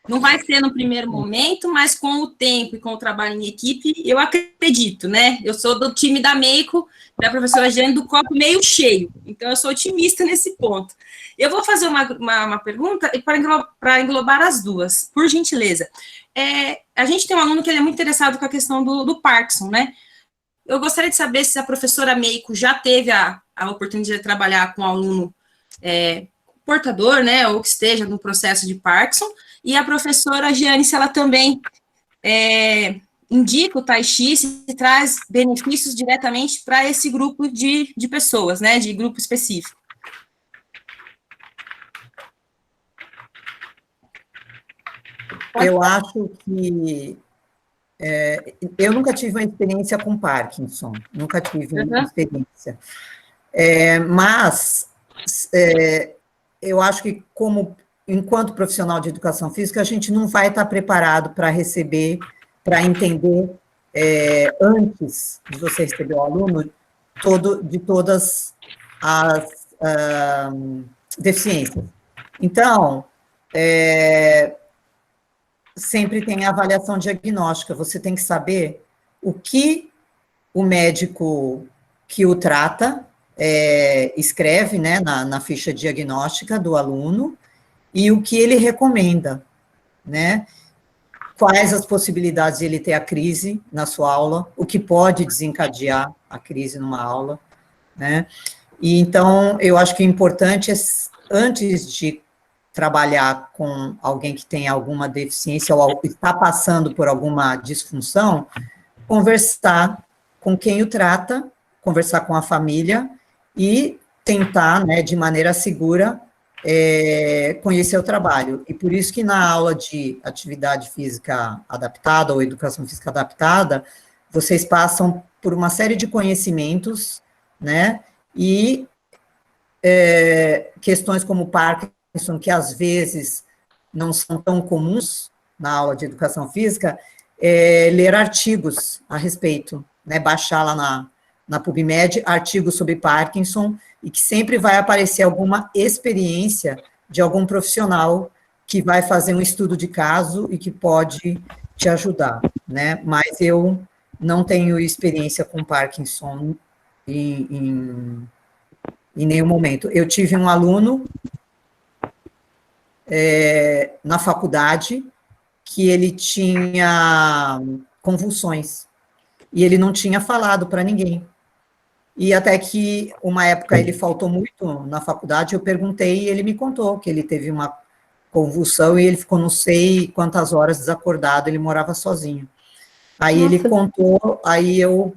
Não vai ser no primeiro momento, mas com o tempo e com o trabalho em equipe, eu acredito, né? Eu sou do time da Meiko, da professora Jane, do copo meio cheio. Então, eu sou otimista nesse ponto. Eu vou fazer uma pergunta para englobar as duas, por gentileza. A gente tem um aluno que ele é muito interessado com a questão do Parkinson, né? Eu gostaria de saber se a professora Meiko já teve a oportunidade de trabalhar com um aluno portador, né, ou que esteja no processo de Parkinson, e a professora Giane, se ela também indica o Tai Chi, se traz benefícios diretamente para esse grupo de pessoas, né, de grupo específico. Eu acho que eu nunca tive uma experiência com Parkinson, nunca tive uma experiência. Mas eu acho que, enquanto profissional de educação física, a gente não vai estar preparado para receber, para entender, antes de você receber o aluno, de todas as deficiências. Então, sempre tem a avaliação diagnóstica, você tem que saber o que o médico que o trata escreve, né, na ficha diagnóstica do aluno, e o que ele recomenda, né? Quais as possibilidades de ele ter a crise na sua aula, o que pode desencadear a crise numa aula, né? E então, eu acho que o importante é, antes de trabalhar com alguém que tem alguma deficiência ou está passando por alguma disfunção, conversar com quem o trata, conversar com a família e tentar, né, de maneira segura, conhecer o trabalho. E por isso que na aula de atividade física adaptada ou educação física adaptada, vocês passam por uma série de conhecimentos, né, e questões como Parkinson, que às vezes não são tão comuns na aula de educação física, ler artigos a respeito, né, baixar lá na PubMed artigos sobre Parkinson, e que sempre vai aparecer alguma experiência de algum profissional que vai fazer um estudo de caso e que pode te ajudar, né? Mas eu não tenho experiência com Parkinson em nenhum momento. Eu tive um aluno na faculdade que ele tinha convulsões, e ele não tinha falado para ninguém. E até que, uma época, ele faltou muito na faculdade, eu perguntei e ele me contou que ele teve uma convulsão e ele ficou não sei quantas horas desacordado, ele morava sozinho. Aí ele contou, aí eu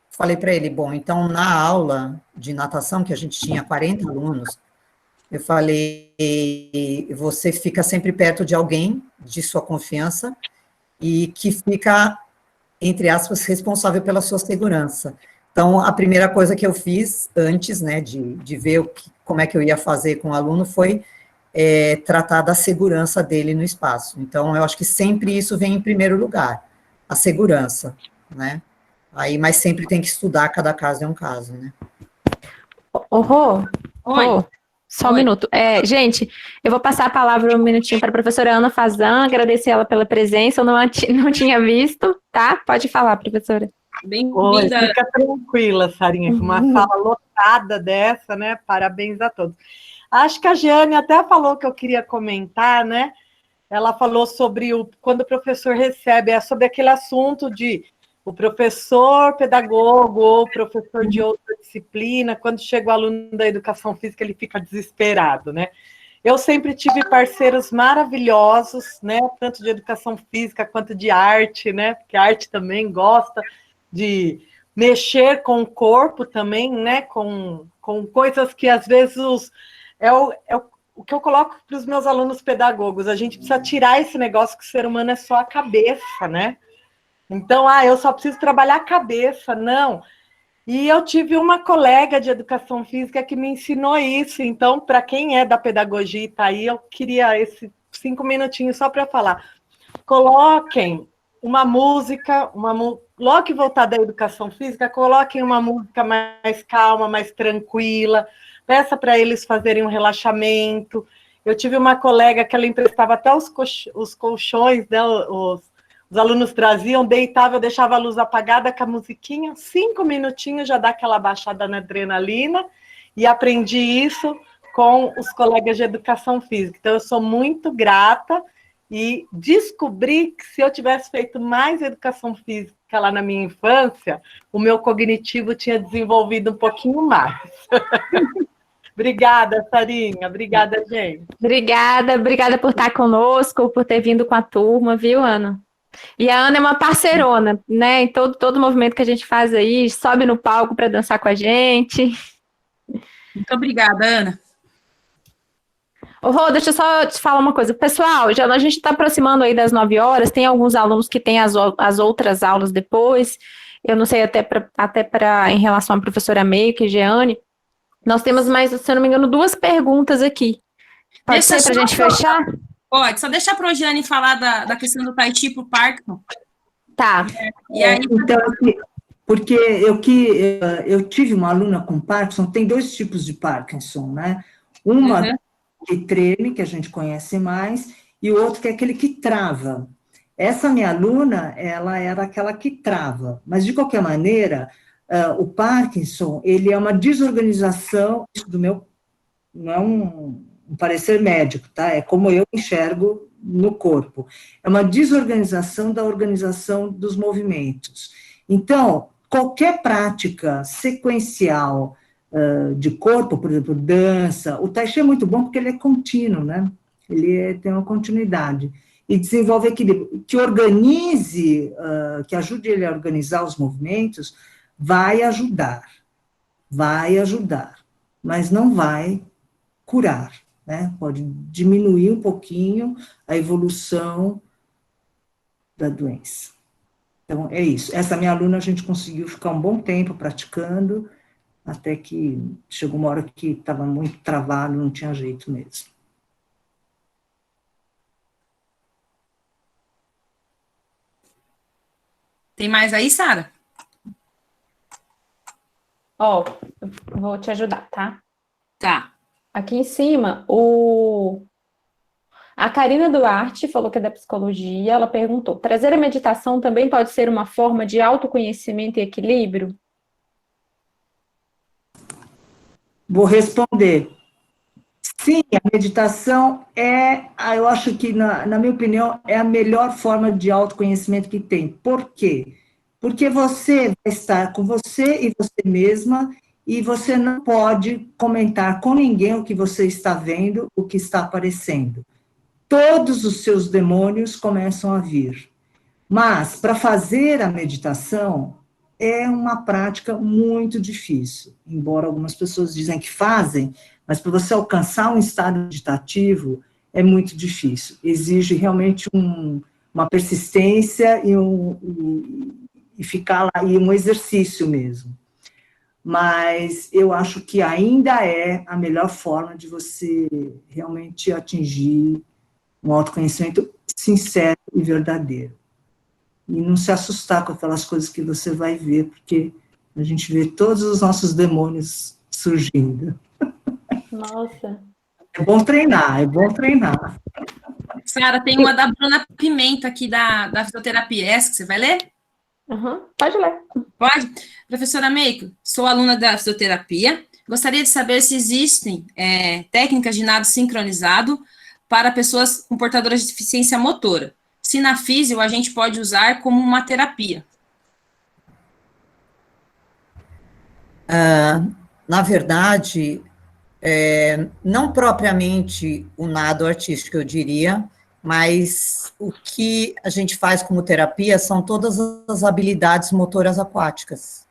falei para ele, bom, então na aula de natação, que a gente tinha 40 alunos, eu falei, você fica sempre perto de alguém de sua confiança e que fica, entre aspas, responsável pela sua segurança. Então, a primeira coisa que eu fiz antes, né, de ver como é que eu ia fazer com o aluno foi tratar da segurança dele no espaço. Então, eu acho que sempre isso vem em primeiro lugar, a segurança, né? Aí, mas sempre tem que estudar, cada caso é um caso, né? Rô, Oi. Só um minuto. Gente, eu vou passar a palavra um minutinho para a professora Ana Fazan, agradecer ela pela presença, eu não tinha visto, tá? Pode falar, professora. Bem-vinda. Fica tranquila, Sarinha, com uma sala lotada dessa, né? Parabéns a todos. Acho que a Giane até falou que eu queria comentar, né? Ela falou sobre quando o professor recebe, sobre aquele assunto de o professor pedagogo ou professor de outra disciplina, quando chega o aluno da educação física, ele fica desesperado, né? Eu sempre tive parceiros maravilhosos, né? Tanto de educação física quanto de arte, né? Porque a arte também gosta de mexer com o corpo também, né? Com coisas que às vezes o que eu coloco para os meus alunos pedagogos. A gente precisa tirar esse negócio que o ser humano é só a cabeça, né? Então, eu só preciso trabalhar a cabeça, não. E eu tive uma colega de educação física que me ensinou isso. Então, para quem é da pedagogia e está aí, eu queria esses 5 minutinhos só para falar. Coloquem uma música, logo que voltar da educação física, coloquem uma música mais calma, mais tranquila, peça para eles fazerem um relaxamento, Eu tive uma colega que ela emprestava até os colchões, né, os alunos traziam, deitava, eu deixava a luz apagada com a musiquinha, 5 minutinhos já dá aquela baixada na adrenalina, e aprendi isso com os colegas de educação física. Então, eu sou muito grata e descobri que se eu tivesse feito mais educação física lá na minha infância, o meu cognitivo tinha desenvolvido um pouquinho mais. Obrigada, Sarinha. Obrigada, gente. Obrigada por estar conosco, por ter vindo com a turma, viu, Ana? E a Ana é uma parceirona, né? Em todo movimento que a gente faz aí, sobe no palco para dançar com a gente. Muito obrigada, Ana. Ô, Rô, deixa eu só te falar uma coisa. Pessoal, a gente está aproximando aí das 9 horas, tem alguns alunos que têm as outras aulas depois, eu não sei em relação à professora Meiko e Jeane, nós temos mais, se eu não me engano, 2 perguntas aqui. Pode ser para a gente fechar? Pode, só deixar para a Jeane falar da questão do Tai Chi para o Parkinson. Tá. E aí... Então, porque eu tive uma aluna com Parkinson, tem 2 tipos de Parkinson, né? Uma que treme, que a gente conhece mais, e o outro que é aquele que trava. Essa minha aluna, ela era aquela que trava, mas de qualquer maneira, o Parkinson, ele é uma desorganização não é um parecer médico, tá? É como eu enxergo no corpo. É uma desorganização da organização dos movimentos. Então, qualquer prática sequencial de corpo, por exemplo, dança, o Tai Chi é muito bom porque ele é contínuo, né? Ele tem uma continuidade. E desenvolve equilíbrio, que organize, que ajude ele a organizar os movimentos, vai ajudar, mas não vai curar, né? Pode diminuir um pouquinho a evolução da doença. Então, é isso. Essa minha aluna, a gente conseguiu ficar um bom tempo praticando, até que chegou uma hora que estava muito travado, não tinha jeito mesmo. Tem mais aí, Sara? Ó, vou te ajudar, tá? Tá. Aqui em cima, a Karina Duarte falou que é da psicologia, ela perguntou, trazer a meditação também pode ser uma forma de autoconhecimento e equilíbrio? Vou responder. Sim, a meditação eu acho que, na minha opinião, é a melhor forma de autoconhecimento que tem. Por quê? Porque você vai estar com você e você mesma, e você não pode comentar com ninguém o que você está vendo, o que está aparecendo. Todos os seus demônios começam a vir. Mas, para fazer a meditação, é uma prática muito difícil, embora algumas pessoas dizem que fazem, mas para você alcançar um estado meditativo é muito difícil. Exige realmente uma persistência e ficar lá, e um exercício mesmo. Mas eu acho que ainda é a melhor forma de você realmente atingir um autoconhecimento sincero e verdadeiro. E não se assustar com aquelas coisas que você vai ver, porque a gente vê todos os nossos demônios surgindo. Nossa. É bom treinar, é bom treinar. Sara, tem uma da Bruna Pimenta aqui da fisioterapia. Essa que você vai ler? Pode ler. Pode? Professora Meiko, sou aluna da fisioterapia. Gostaria de saber se existem técnicas de nado sincronizado para pessoas com portadoras de deficiência motora. Se na físio a gente pode usar como uma terapia. Na verdade, não propriamente o nado artístico, eu diria, mas o que a gente faz como terapia são todas as habilidades motoras aquáticas.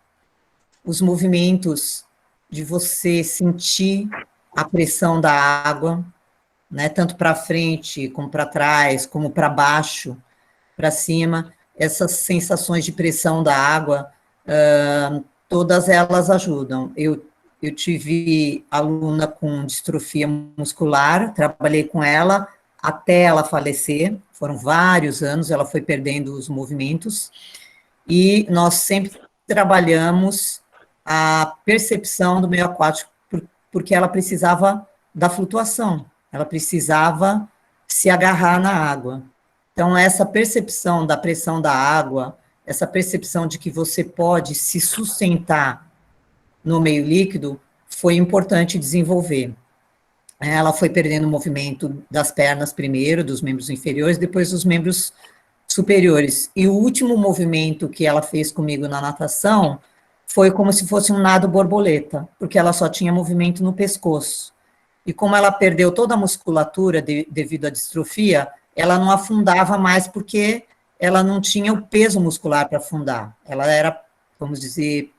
Os movimentos de você sentir a pressão da água, né, tanto para frente, como para trás, como para baixo, para cima, essas sensações de pressão da água, todas elas ajudam. Eu tive aluna com distrofia muscular, trabalhei com ela até ela falecer, foram vários anos, ela foi perdendo os movimentos, e nós sempre trabalhamos a percepção do meio aquático, porque ela precisava da flutuação. ela precisava se agarrar na água. Então, essa percepção da pressão da água, essa percepção de que você pode se sustentar no meio líquido, foi importante desenvolver. Ela foi perdendo o movimento das pernas primeiro, dos membros inferiores, depois dos membros superiores. E o último movimento que ela fez comigo na natação foi como se fosse um nado borboleta, porque ela só tinha movimento no pescoço. E como ela perdeu toda a musculatura devido à distrofia, ela não afundava mais porque ela não tinha o peso muscular para afundar. Ela era, vamos dizer,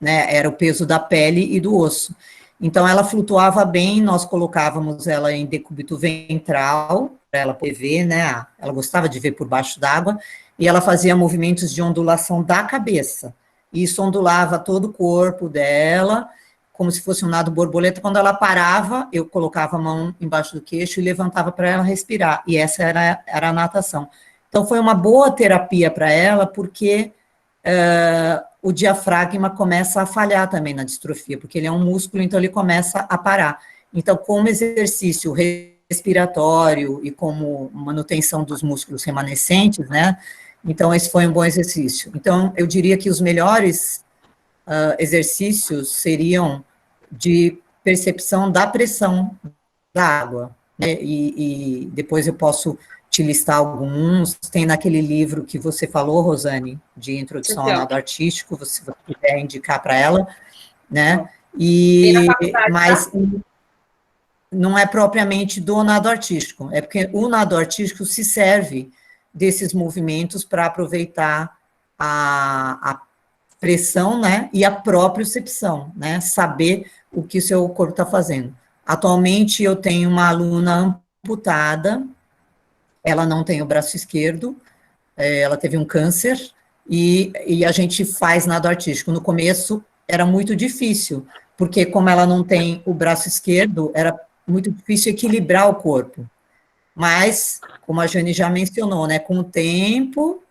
né, era o peso da pele e do osso. Então, ela flutuava bem, nós colocávamos ela em decúbito ventral, para ela poder ver, né, ela gostava de ver por baixo d'água, e ela fazia movimentos de ondulação da cabeça. E isso ondulava todo o corpo dela, como se fosse um nado borboleta. Quando ela parava, eu colocava a mão embaixo do queixo e levantava para ela respirar, e essa era a natação. Então, foi uma boa terapia para ela, porque o diafragma começa a falhar também na distrofia, porque ele é um músculo, então ele começa a parar. Então, como exercício respiratório e como manutenção dos músculos remanescentes, né, então esse foi um bom exercício. Então, eu diria que os melhores exercícios seriam de percepção da pressão da água, né, e depois eu posso te listar alguns, tem naquele livro que você falou, Rosane, de introdução ao nado artístico, se você puder indicar para ela, né, mas não é propriamente do nado artístico, é porque o nado artístico se serve desses movimentos para aproveitar a pressão, né, e a propriocepção, né, saber o que o seu corpo está fazendo. Atualmente, eu tenho uma aluna amputada, ela não tem o braço esquerdo, ela teve um câncer, e a gente faz nado artístico. No começo, era muito difícil, porque como ela não tem o braço esquerdo, era muito difícil equilibrar o corpo. Mas, como a Jane já mencionou, né, com o tempo,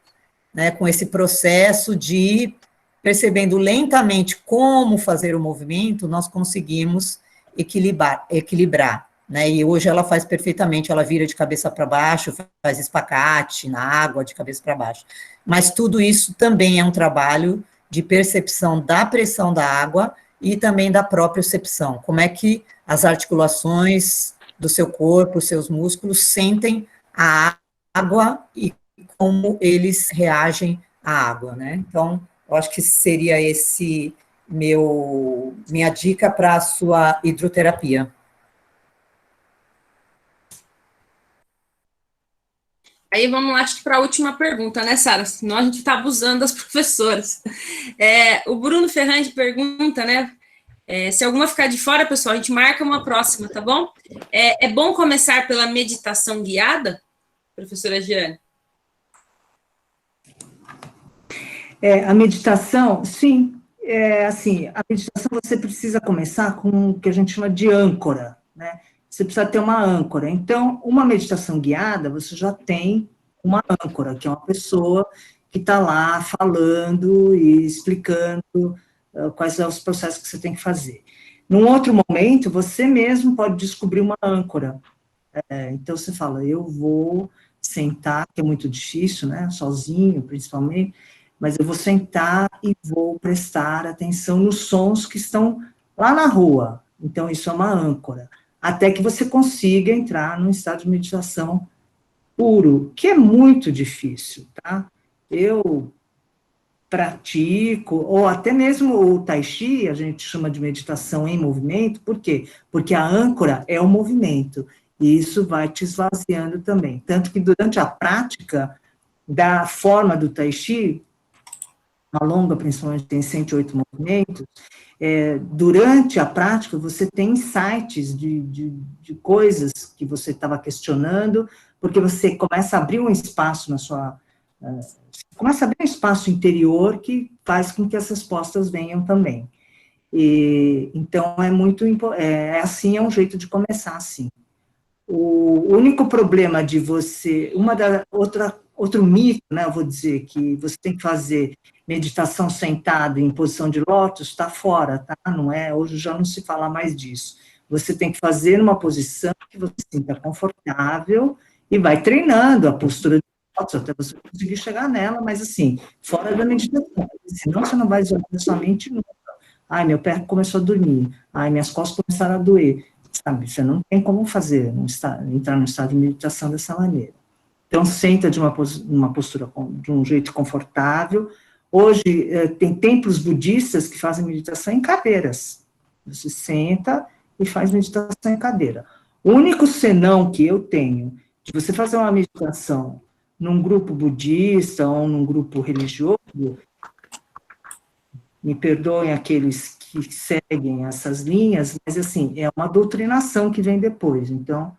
né, com esse processo de percebendo lentamente como fazer o movimento, nós conseguimos equilibrar. Né, e hoje ela faz perfeitamente, ela vira de cabeça para baixo, faz espacate na água, de cabeça para baixo. Mas tudo isso também é um trabalho de percepção da pressão da água e também da propriocepção. Como é que as articulações do seu corpo, os seus músculos, sentem a água e como eles reagem à água, né? Então, eu acho que seria esse minha dica para a sua hidroterapia. Aí vamos lá, acho que para a última pergunta, né, Sara? Senão a gente está abusando das professoras. O Bruno Ferrandi pergunta, né? Se alguma ficar de fora, pessoal, a gente marca uma próxima, tá bom? É bom começar pela meditação guiada, professora Giane? A meditação, sim. Assim, a meditação você precisa começar com o que a gente chama de âncora, né? Você precisa ter uma âncora. Então, uma meditação guiada, você já tem uma âncora, que é uma pessoa que está lá falando e explicando quais são os processos que você tem que fazer. Num outro momento, você mesmo pode descobrir uma âncora. Então, você fala, eu vou sentar, que é muito difícil, né, sozinho, principalmente, mas eu vou sentar e vou prestar atenção nos sons que estão lá na rua. Então, isso é uma âncora. Até que você consiga entrar num estado de meditação puro, que é muito difícil, tá? Eu pratico, ou até mesmo o Tai Chi, a gente chama de meditação em movimento, por quê? Porque a âncora é o movimento, e isso vai te esvaziando também. Tanto que durante a prática da forma do Tai Chi, a longa, principalmente, tem 108 movimentos, durante a prática, você tem insights de coisas que você estava questionando, porque você começa a abrir um espaço na sua... começa a abrir um espaço interior que faz com que as respostas venham também. Então, assim, é um jeito de começar assim. O único problema de você... Outro mito, né, eu vou dizer, que você tem que fazer meditação sentado em posição de lótus, está fora, tá? Não é? Hoje já não se fala mais disso. Você tem que fazer numa posição que você se sinta confortável e vai treinando a postura de lótus até você conseguir chegar nela, mas assim, fora da meditação, senão você não vai isolar sua mente nunca. Ai, meu pé começou a dormir, ai, minhas costas começaram a doer, sabe? Você não tem como fazer, entrar no estado de meditação dessa maneira. Então, senta de uma postura de um jeito confortável. Hoje, tem templos budistas que fazem meditação em cadeiras. Você senta e faz meditação em cadeira. O único senão que eu tenho de você fazer uma meditação num grupo budista ou num grupo religioso, me perdoem aqueles que seguem essas linhas, mas, assim, é uma doutrinação que vem depois. Então,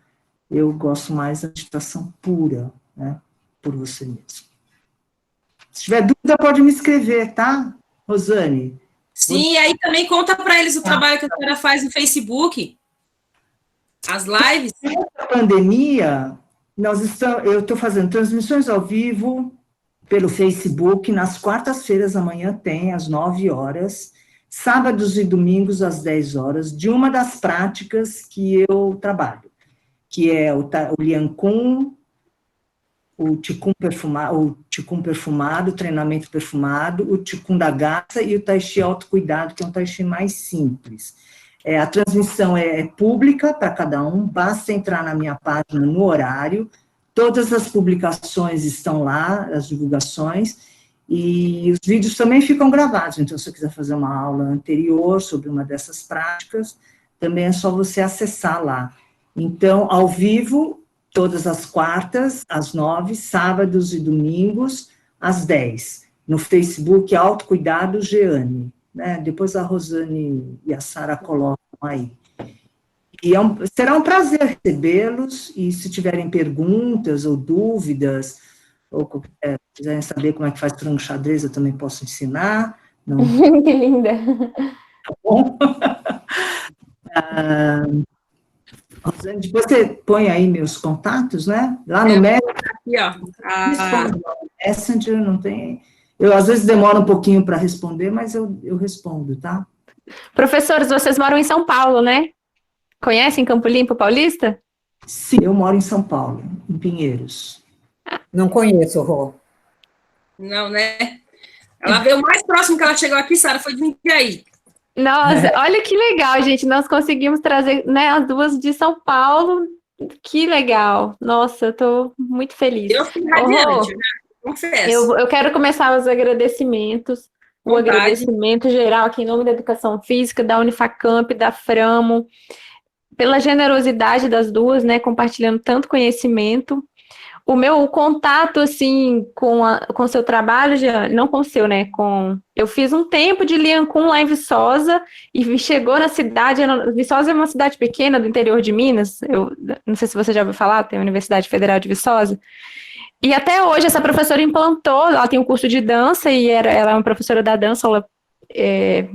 eu gosto mais da meditação pura, né, por você mesmo. Se tiver dúvida, pode me escrever, tá, Rosane? Sim, e aí também conta para eles o trabalho que a senhora faz no Facebook, as lives. Na pandemia, eu estou fazendo transmissões ao vivo pelo Facebook, nas quartas-feiras da manhã tem, às 9 horas, sábados e domingos às 10 horas, de uma das práticas que eu trabalho, que é o Lian Kun, o Qigong perfumado, o treinamento perfumado, o Qigong da Garça e o Tai Chi autocuidado, que é um Tai Chi mais simples. A transmissão é pública para cada um, basta entrar na minha página no horário, todas as publicações estão lá, as divulgações, e os vídeos também ficam gravados, então se você quiser fazer uma aula anterior sobre uma dessas práticas, também é só você acessar lá. Então, ao vivo, todas as quartas, às 9, sábados e domingos, às 10. No Facebook, Autocuidado Jeane, né? Depois a Rosane e a Sara colocam aí. E será um prazer recebê-los, e se tiverem perguntas ou dúvidas, ou quiserem saber como é que faz frango xadrez, eu também posso ensinar. Não... Que linda! Tá bom? Rosane, depois você põe aí meus contatos, né? Lá no Messenger, não tem... Eu, às vezes, demoro um pouquinho para responder, mas eu respondo, tá? Professores, vocês moram em São Paulo, né? Conhecem Campo Limpo Paulista? Sim, eu moro em São Paulo, em Pinheiros. Não conheço, Rô. Não, né? Ela veio o mais próximo que ela chegou aqui, Sara, foi de Jundiaí. Nossa, olha que legal, gente. Nós conseguimos trazer, né, as duas de São Paulo. Que legal. Nossa, eu tô muito feliz. Eu fiquei radiante, né? Confesso. Eu quero começar os agradecimentos. Um agradecimento geral aqui em nome da Educação Física, da Unifacamp, da Framo, pela generosidade das duas, né, compartilhando tanto conhecimento. O contato, assim, com o seu trabalho, não com o seu, né, eu fiz um tempo de Lian Kun lá em Viçosa, e chegou na cidade, Viçosa é uma cidade pequena do interior de Minas, eu não sei se você já ouviu falar, tem a Universidade Federal de Viçosa, e até hoje essa professora implantou, ela tem um curso de dança, e ela é uma professora da dança, ela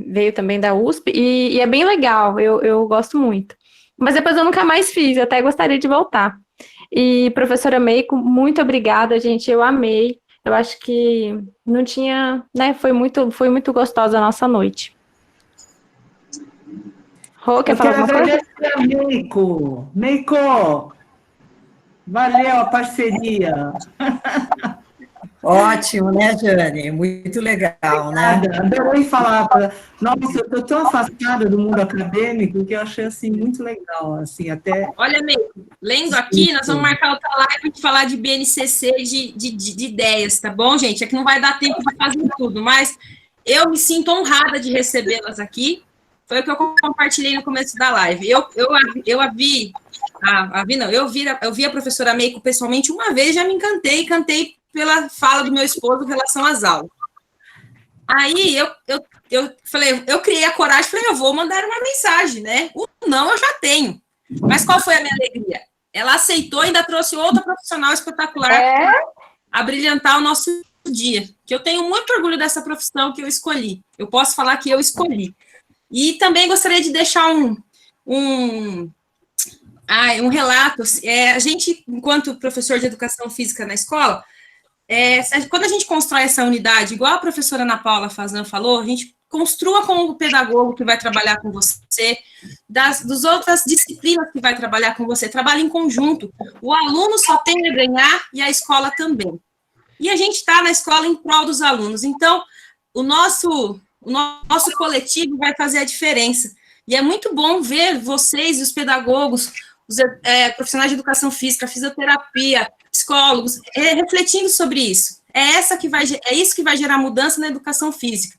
veio também da USP, e é bem legal, eu gosto muito. Mas depois eu nunca mais fiz, eu até gostaria de voltar. E, professora Meiko, muito obrigada, gente, eu amei. Eu acho que não tinha, né, foi muito gostosa a nossa noite. Rô, quer falar alguma coisa? Meiko, valeu a parceria. Ótimo, né, Jane? Muito legal, né? Adorei falar. Nossa, eu estou tão afastada do mundo acadêmico que eu achei, assim, muito legal, assim, até... Olha, Meiko, lendo aqui, nós vamos marcar outra live de falar de BNCC e de ideias, tá bom, gente? É que não vai dar tempo de fazer tudo, mas eu me sinto honrada de recebê-las aqui. Foi o que eu compartilhei no começo da live. Eu vi a professora Meiko pessoalmente uma vez, já me encantei, cantei pela fala do meu esposo em relação às aulas. Aí eu falei, eu criei a coragem, falei, eu vou mandar uma mensagem, né? O não eu já tenho. Mas qual foi a minha alegria? Ela aceitou e ainda trouxe outra profissional espetacular a brilhantar o nosso dia. Que eu tenho muito orgulho dessa profissão que eu escolhi. Eu posso falar que eu escolhi. E também gostaria de deixar um relato. A gente, enquanto professor de educação física na escola, quando a gente constrói essa unidade, igual a professora Ana Paula Fazan falou, a gente construa com o pedagogo que vai trabalhar com você, das outras disciplinas que vai trabalhar com você, trabalhe em conjunto. O aluno só tem a ganhar e a escola também. E a gente está na escola em prol dos alunos. Então, o nosso coletivo vai fazer a diferença. E é muito bom ver vocês, os pedagogos, os profissionais de educação física, fisioterapia, psicólogos, refletindo sobre isso. É isso que vai gerar mudança na educação física.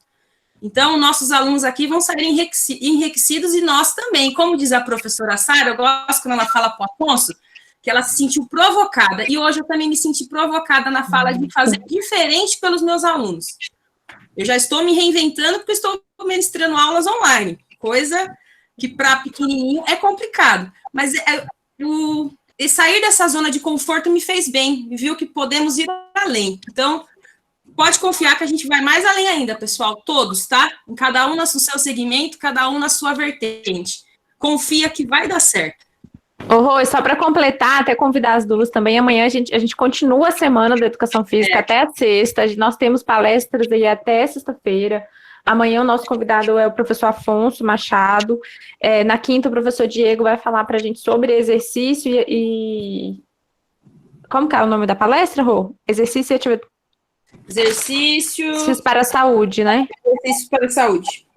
Então, nossos alunos aqui vão sair enriquecidos e nós também. Como diz a professora Sara, eu gosto quando ela fala para o Afonso, que ela se sentiu provocada. E hoje eu também me senti provocada na fala de fazer diferente pelos meus alunos. Eu já estou me reinventando porque estou ministrando aulas online, coisa que para pequenininho é complicado. Mas e sair dessa zona de conforto me fez bem, viu que podemos ir além. Então, pode confiar que a gente vai mais além ainda, pessoal, todos, tá? Cada um no seu segmento, cada um na sua vertente. Confia que vai dar certo. Ô, Rô, só para completar, até convidar as duas também, amanhã a gente continua a semana da Educação Física até a sexta, nós temos palestras aí até sexta-feira. Amanhã o nosso convidado é o professor Afonso Machado. Na quinta, o professor Diego vai falar para a gente sobre exercício e... Como que é o nome da palestra, Rô? Exercícios para a saúde, né? Exercícios para a saúde.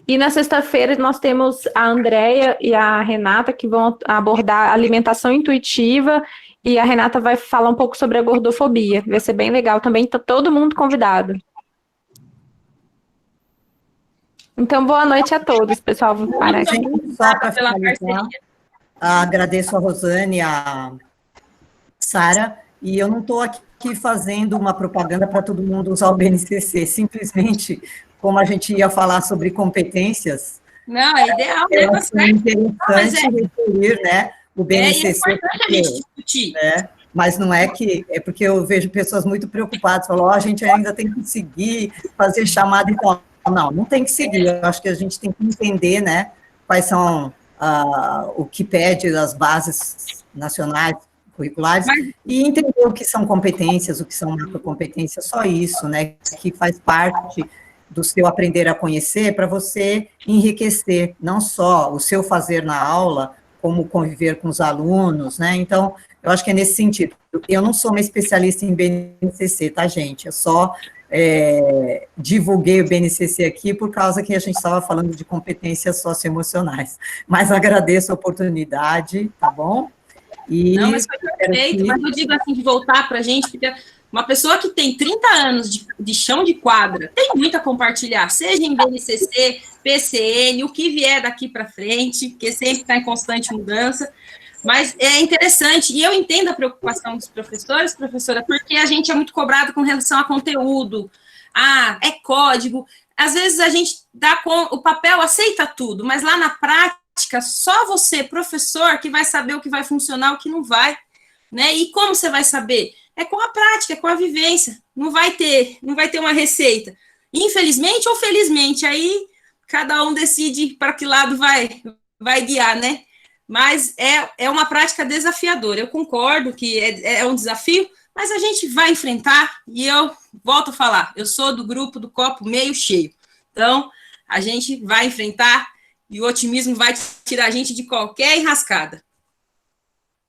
E na sexta-feira nós temos a Andréia e a Renata que vão abordar alimentação intuitiva e a Renata vai falar um pouco sobre a gordofobia. Vai ser bem legal também, tá todo mundo convidado. Então, boa noite a todos, pessoal. Vou parar aqui. Só para finalizar, agradeço a Rosane e a Sara, e eu não estou aqui fazendo uma propaganda para todo mundo usar o BNCC, simplesmente, como a gente ia falar sobre competências. Não, é ideal, né? É interessante referir, né, o BNCC. É importante a gente discutir. Né? Mas não é que... É porque eu vejo pessoas muito preocupadas, falam, a gente ainda tem que seguir, fazer chamada e tal. Não tem que seguir. Eu acho que a gente tem que entender, né, quais são o que pede as bases nacionais, curriculares, e entender o que são competências, o que são macrocompetências, só isso, né, que faz parte do seu aprender a conhecer para você enriquecer não só o seu fazer na aula, como conviver com os alunos, né, então, eu acho que é nesse sentido. Eu não sou uma especialista em BNCC, tá, gente? Eu só divulguei o BNCC aqui por causa que a gente estava falando de competências socioemocionais, mas agradeço a oportunidade, tá bom? Não, mas foi perfeito, mas eu digo assim, de voltar para a gente, porque uma pessoa que tem 30 anos de chão de quadra, tem muito a compartilhar, seja em BNCC, PCN, o que vier daqui para frente, porque sempre está em constante mudança, mas é interessante, e eu entendo a preocupação dos professores, professora, porque a gente é muito cobrado com relação a conteúdo, é código, às vezes a gente dá com o papel, aceita tudo, mas lá na prática, só você, professor, que vai saber o que vai funcionar, o que não vai, né, e como você vai saber? É com a prática, é com a vivência, não vai ter uma receita, infelizmente ou felizmente, aí cada um decide para que lado vai guiar, né? Mas é uma prática desafiadora. Eu concordo que é um desafio, mas a gente vai enfrentar, e eu volto a falar, eu sou do grupo do copo meio cheio. Então, a gente vai enfrentar, e o otimismo vai tirar a gente de qualquer enrascada.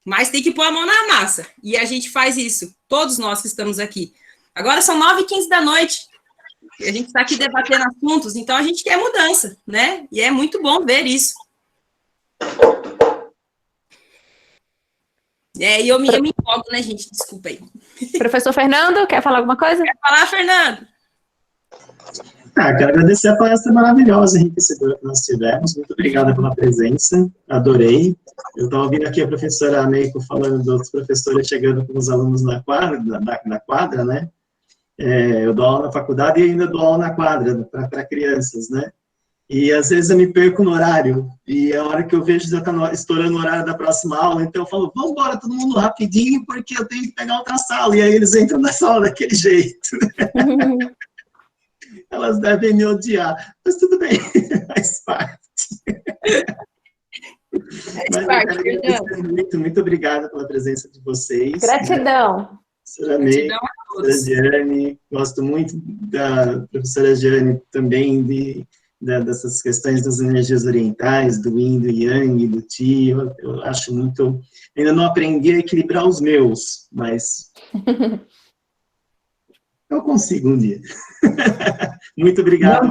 Mas tem que pôr a mão na massa, e a gente faz isso, todos nós que estamos aqui. Agora são 9h15 da noite, e a gente está aqui debatendo assuntos, então a gente quer mudança, né? E é muito bom ver isso. E eu me empolgo, né, gente? Desculpa aí. Professor Fernando, quer falar alguma coisa? Quer falar, Fernando? Quero agradecer a palestra maravilhosa, enriquecedora que nós tivemos. Muito obrigada pela presença, adorei. Eu estava ouvindo aqui a professora Meiko falando dos professores chegando com os alunos na quadra, né? Eu dou aula na faculdade e ainda dou aula na quadra para crianças, né? E às vezes eu me perco no horário, e a hora que eu vejo já está estourando o horário da próxima aula, então eu falo, vamos embora todo mundo rapidinho, porque eu tenho que pegar outra sala, e aí eles entram na sala daquele jeito. Elas devem me odiar, mas tudo bem, faz parte. Mas muito obrigada pela presença de vocês. Gratidão. Professora May, professora Giane, gosto muito da professora Giane também, dessas questões das energias orientais, do yin, do yang, do ti, eu acho muito... Ainda não aprendi a equilibrar os meus, mas eu consigo um dia. Muito obrigado.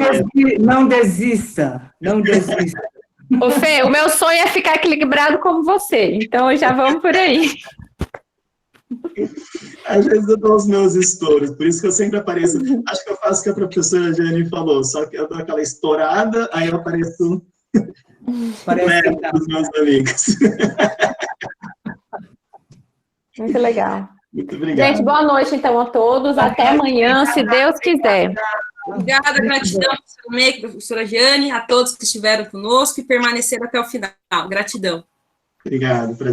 Não desista, não desista. Ô, Fê, o meu sonho é ficar equilibrado como você, então já vamos por aí. Às vezes eu dou os meus estouros, por isso que eu sempre apareço. Acho que eu faço o que a professora Jane falou, só que eu dou aquela estourada, aí eu apareço dos meus amigos. Muito legal. Muito obrigado. Gente, boa noite, então, a todos. Até amanhã, se Deus quiser. Obrigada, gratidão, professora Meiko, professora Jane, a todos que estiveram conosco e permaneceram até o final. Gratidão. Obrigado, prazer.